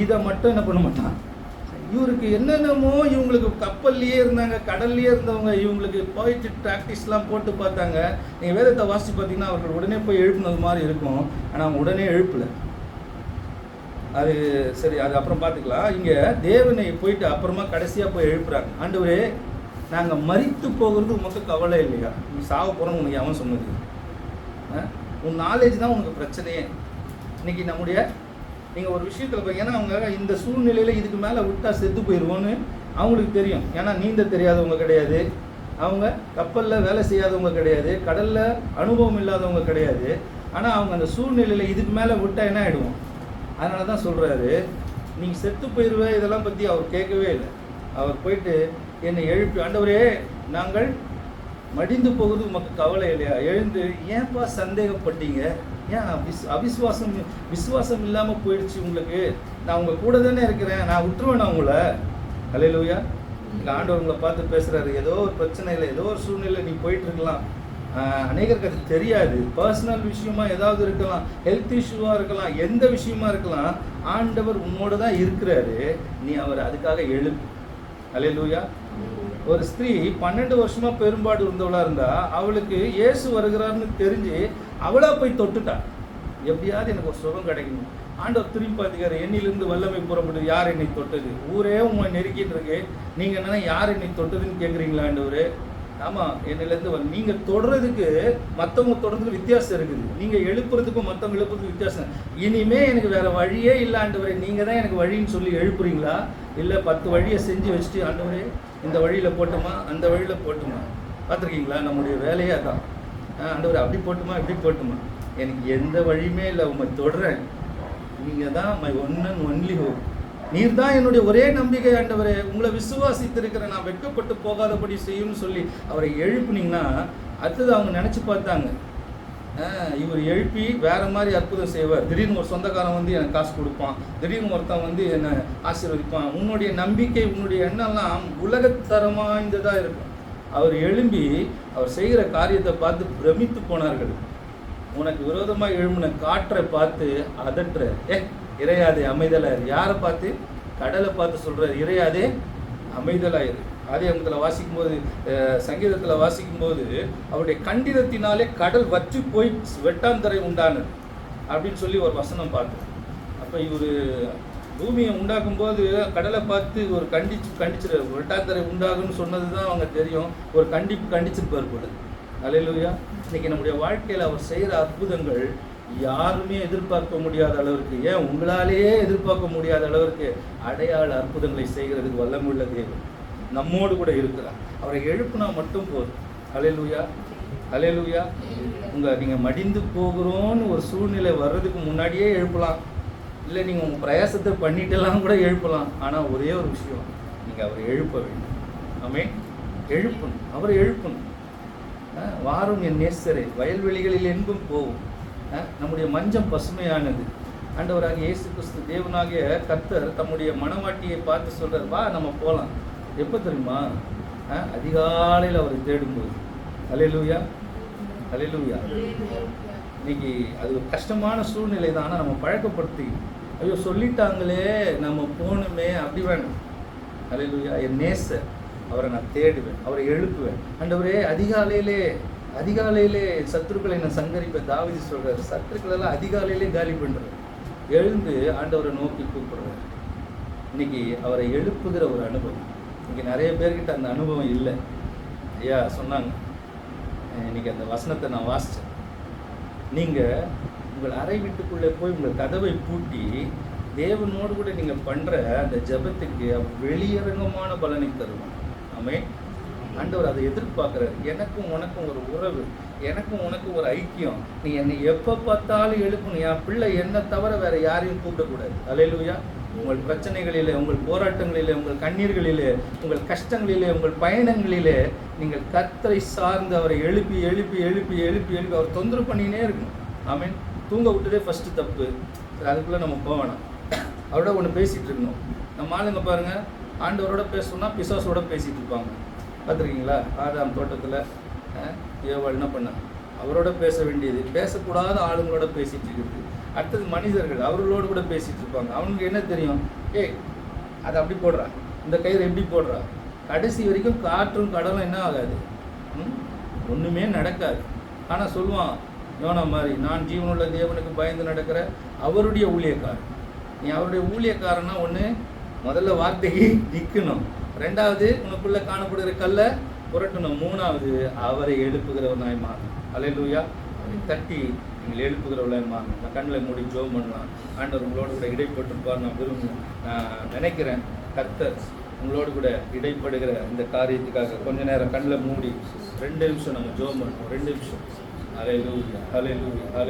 Speaker 1: இதை மட்டும் என்ன பண்ண மாட்டான். இவருக்கு என்னென்னமோ, இவங்களுக்கு கப்பல்லையே இருந்தாங்க, கடல்லையே இருந்தவங்க, இவங்களுக்கு போயிட்டு ப்ராக்டிஸ்லாம் போட்டு பார்த்தாங்க. நீங்கள் வேதத்தை வாசித்து பார்த்தீங்கன்னா அவர்கள் உடனே போய் எழுப்புனது மாதிரி இருக்கும். ஆனால் அவங்க உடனே எழுப்பலை. அது சரி, அது அப்புறம் பார்த்துக்கலாம். இங்கே தேவனை போயிட்டு அப்புறமா கடைசியாக போய் எழுப்புறாங்க. ஆண்டவரே, நாங்கள் மரித்து போகிறது உனக்கு கவலை இல்லையா? நீ சாவ போகிறோம் உனக்கு அவன் சொன்னது, உன் நாலேஜ் தான் உனக்கு பிரச்சனையே. இன்றைக்கி நம்முடைய நீங்கள் ஒரு விஷயத்தில் போய், ஏன்னா அவங்க இந்த சூழ்நிலையில் இதுக்கு மேலே விட்டால் செத்து போயிடுவோன்னு அவங்களுக்கு தெரியும். ஏன்னா நீந்த தெரியாதவங்க கிடையாது, அவங்க கப்பலில் வேலை செய்யாதவங்க கிடையாது, கடலில் அனுபவம் இல்லாதவங்க கிடையாது. ஆனால் அவங்க அந்த சூழ்நிலையில் இதுக்கு மேலே விட்டால் என்ன ஆகிடுவோம். அதனால தான் சொல்கிறாரு, நீங்கள் செத்து போயிடுவேன், இதெல்லாம் பற்றி அவர் கேட்கவே இல்லை. அவர் போயிட்டு என்னை எழுப்பி, ஆண்டவரே நாங்கள் மடிந்து போகுது உமக்கு கவலை இல்லையா? எழுந்து ஏன்பா சந்தேகப்பட்டீங்க? ஏன் விசுவாசம் இல்லாமல் போயிடுச்சு உங்களுக்கு? நான் உங்கள் கூட தானே இருக்கிறேன், நான் விட்டுருவேன் உங்களை. அல்லேலூயா. இல்லை ஆண்டவர் உங்களை பார்த்து பேசுகிறாரு. ஏதோ ஒரு பிரச்சனையில், ஏதோ ஒரு சூழ்நிலை நீ போயிட்டுருக்கலாம், அநேகருக்கு அது தெரியாது. பர்சனல் விஷயமா ஏதாவது இருக்கலாம், ஹெல்த் இஷ்யூவாக இருக்கலாம், எந்த விஷயமா இருக்கலாம், ஆண்டவர் உன்னோட தான் இருக்கிறாரு. நீ அவர் அதுக்காக எழுப்பு. அல்லேலூயா. ஒரு ஸ்திரீ 12 வருஷமா பெரும்பாடு இருந்தவளாக இருந்தா, அவளுக்கு இயேசு வருகிறார்னு தெரிஞ்சு அவளாக போய் தொட்டுட்டான். எப்படியாவது எனக்கு ஒரு சுகம் கிடைக்கணும். ஆண்டவர் திரும்பி பார்த்துக்காரு, என்னிலிருந்து வல்லமை புறப்படுது, யார் என்னை தொட்டது? ஊரே உங்களை நெருக்கிட்டு இருக்கு, நீங்கள் என்னன்னா யார் என்னை தொட்டதுன்னு கேட்குறீங்களா ஆண்டவர்? ஆமாம், என்னிலேருந்து நீங்கள் தொடுறதுக்கு மற்றவங்க தொடுறதுக்கு வித்தியாசம் இருக்குது, நீங்கள் எழுப்புறதுக்கும் மற்றவங்க எழுப்புறதுக்கு வித்தியாசம். இனிமே எனக்கு வேறு வழியே இல்லை ஆண்டவரே, நீங்கள் தான் எனக்கு வழின்னு சொல்லி எழுப்புறீங்களா? இல்லை 10 வழியை செஞ்சு வச்சுட்டு, ஆண்டவரே இந்த வழியில் போட்டுமா, அந்த வழியில் போட்டுமா? பார்த்துருக்கீங்களா? நம்முடைய வேலையே தான். ஆண்டவர் அப்படி போட்டுமா, இப்படி போட்டுமா, எனக்கு எந்த வழியுமே இல்லை, உண்மை தொடுறேன், நீங்கள் தான் my one and only hope, நீர் தான் என்னுடைய ஒரே நம்பிக்கை ஆண்டவரே, உங்களை விசுவாசித்திருக்கிற நான் வெட்கப்பட்டு போகாதபடி செய்யும்னு சொல்லி அவரை எழுப்புனீங்கன்னா, அடுத்தது அவங்க நினச்சி பார்த்தாங்க, இவர் எழுப்பி வேறு மாதிரி அற்புதம் செய்வார். திடீர்னு ஒரு சொந்தக்காரன் வந்து எனக்கு காசு கொடுப்பான், திடீர்னு ஒருத்தன் வந்து என்னை ஆசீர்வதிப்பான். உன்னுடைய நம்பிக்கை, உன்னுடைய எண்ணம்லாம் உலகத்தரம் வாய்ந்ததாக இருக்கும். அவர் எழும்பி அவர் செய்கிற காரியத்தை பார்த்து பிரமித்து போனார்கள். உனக்கு விரோதமாக எழும்பின காற்றை பார்த்து அதற்ற, இறையாதே அமைதலாயிரு. யாரை பார்த்து? கடலை பார்த்து சொல்கிறார், இறையாதே அமைதலாயிரு. ஆதியாகமத்தில் வாசிக்கும்போது, சங்கீதத்தில் வாசிக்கும்போது, அவருடைய கண்டிதத்தினாலே கடல் வற்றி போய் வெட்டாந்தரை உண்டானது அப்படின்னு சொல்லி ஒரு வசனம் பார்த்தோம். அப்போ இவர் பூமியை உண்டாக்கும்போது கடலை பார்த்து ஒரு கண்டிச்சிரு வெட்டாந்தரை உண்டாகுன்னு சொன்னது தான் அவங்க தெரியும், ஒரு கண்டிச்சிருப்பார் போல. அல்லேலூயா. இன்றைக்கி நம்முடைய வாழ்க்கையில் அவர் செய்கிற அற்புதங்கள் யாருமே எதிர்பார்க்க முடியாத அளவிற்கு, ஏன் உங்களாலேயே எதிர்பார்க்க முடியாத அளவிற்கு அடையாள அற்புதங்களை செய்கிறதுக்கு வல்லமுள்ள தேவன் நம்மோடு கூட இருக்கிறார். அவரை எழுப்புனா மட்டும் போதும். ஹல்லேலூயா, ஹல்லேலூயா. நீங்கள் மடிந்து போகிறோன்னு ஒரு சூழ்நிலை வர்றதுக்கு முன்னாடியே எழுப்பலாம், இல்லை நீங்கள் உங்கள் பிரயாசத்தை பண்ணிட்டெல்லாம் கூட எழுப்பலாம். ஆனால் ஒரே ஒரு விஷயம், நீங்கள் அவரை எழுப்ப வேண்டும். ஆமென். எழுப்பணும், அவரை எழுப்பணும். வாரும் என் நேசரே, வயல்வெளிகளில் எங்கும் போகும். நம்முடைய மஞ்சம் பசுமையானது. ஆண்டவராகிய இயேசு கிறிஸ்து தேவனாகிய கர்த்தர் தம்முடைய மனவாட்டியை பார்த்து சொல்றார், வா நம்ம போகலாம். எப்போ தெரியுமா? அதிகாலையில் அவரை தேடும்போது. ஹல்லேலூயா, ஹல்லேலூயா. இன்னைக்கு அது ஒரு கஷ்டமான சூழ்நிலை தான். ஆனால் நம்ம பழக்கப்படுத்தி, ஐயோ சொல்லிட்டாங்களே நம்ம போகணுமே, அப்படி வேணும். ஹல்லேலூயா. என் நேசர், அவரை நான் தேடுவேன், அவரை எழுப்புவேன். ஆண்டவரே அதிகாலையிலே சத்துருக்களை நான் சங்கரிப்பேன். தாவீது சொல்றாரு, சத்துருக்களெல்லாம் அதிகாலையிலே காலி பண்ணுறாரு. எழுந்து ஆண்டவரை நோக்கி கூப்பிடுறாரு. இன்னைக்கு அவரை எழுப்புகிற ஒரு அனுபவம். இன்னைக்கு நிறைய பேர்கிட்ட அந்த அனுபவம் இல்லை. ஐயா சொன்னாங்க, இன்னைக்கு அந்த வசனத்தை நான் வாசித்தேன். நீங்கள் உங்கள் அறை வீட்டுக்குள்ளே போய் உங்கள் கதவை பூட்டி தேவனோடு கூட நீங்கள் பண்ணுற அந்த ஜெபத்துக்கு வெளியரங்கமான பலனை தருவான். ஆமென். ஆண்டவர் அதை எதிர்பார்க்குறாரு. எனக்கும் உனக்கும் ஒரு உறவு, எனக்கும் உனக்கும் ஒரு ஐக்கியம். நீ என்னை எப்போ பார்த்தாலும் எழுப்பணும். என் பிள்ளை என்னை தவிர வேறு யாரையும் கூப்பிடக்கூடாது. ஹல்லேலூயா. உங்கள் பிரச்சனைகளிலே, உங்கள் போராட்டங்களிலே, உங்கள் கண்ணீர்களிலே, உங்கள் கஷ்டங்களிலே, உங்கள் பயணங்களிலே நீங்கள் கர்த்தரை சார்ந்து அவரை எழுப்பி எழுப்பி எழுப்பி எழுப்பி எழுப்பி அவர் தொந்தரவு பண்ணினே இருக்கணும். ஆமென். தூங்க விட்டதே ஃபஸ்ட்டு தப்பு. அதுக்குள்ளே நம்ம போகணும். அவரோட ஒன்று பேசிகிட்டு இருக்கணும். நம்ம ஆளுங்க பாருங்கள், ஆண்டவரோட பேசணும்னா பிசாசோட பேசிகிட்டு இருப்பாங்க. பார்த்துருக்கீங்களா? ஆதாம் தோட்டத்தில் ஏவாள் என்ன பண்ண, அவரோட பேச வேண்டியது பேசக்கூடாத ஆளுங்களோட பேசிகிட்டு இருக்குது. அடுத்தது மனிதர்கள், அவர்களோடு கூட பேசிகிட்டு இருப்பாங்க. அவனுக்கு என்ன தெரியும்? அதை அப்படி போடுறா, இந்த கயிறு எப்படி போடுறா. கடைசி வரைக்கும் காற்றும் கடலும் என்ன ஆகாது, ஒன்றுமே நடக்காது. ஆனால் சொல்லுவான் யோனா மாதிரி, நான் ஜீவனுள்ள தேவனுக்கு பயந்து நடக்கிற அவருடைய ஊழியக்காரன். நீ அவருடைய ஊழியக்காரன்னா ஒன்று, முதல்ல வார்த்தைக்கு நிற்கணும். ரெண்டாவது, உனக்குள்ளே காணப்படுகிற கல்லை புரட்டணும். மூணாவது, அவரை எழுப்புகிறவனாய் மாறணும். ஹல்லேலூயா. அவரை தட்டி நீங்கள் எழுப்புகிறவர்களாய் மாறணும். நான் கண்களை மூடி ஜெபம் பண்ணலாம். ஆண்டவர் உங்களோடு கூட இடைப்பட்டிருப்பார் நான் நினைக்கிறேன். கர்த்தர் உங்களோடு கூட இடைப்படுகிற இந்த காரியத்துக்காக கொஞ்ச நேரம் கண்ணில் மூடி 2 நிமிஷம் நம்ம ஜெபம் பண்ணுவோம். 2 நிமிஷம். ஹல்லேலூயா, ஹல்லேலூயா, ஹல்லேலூயா.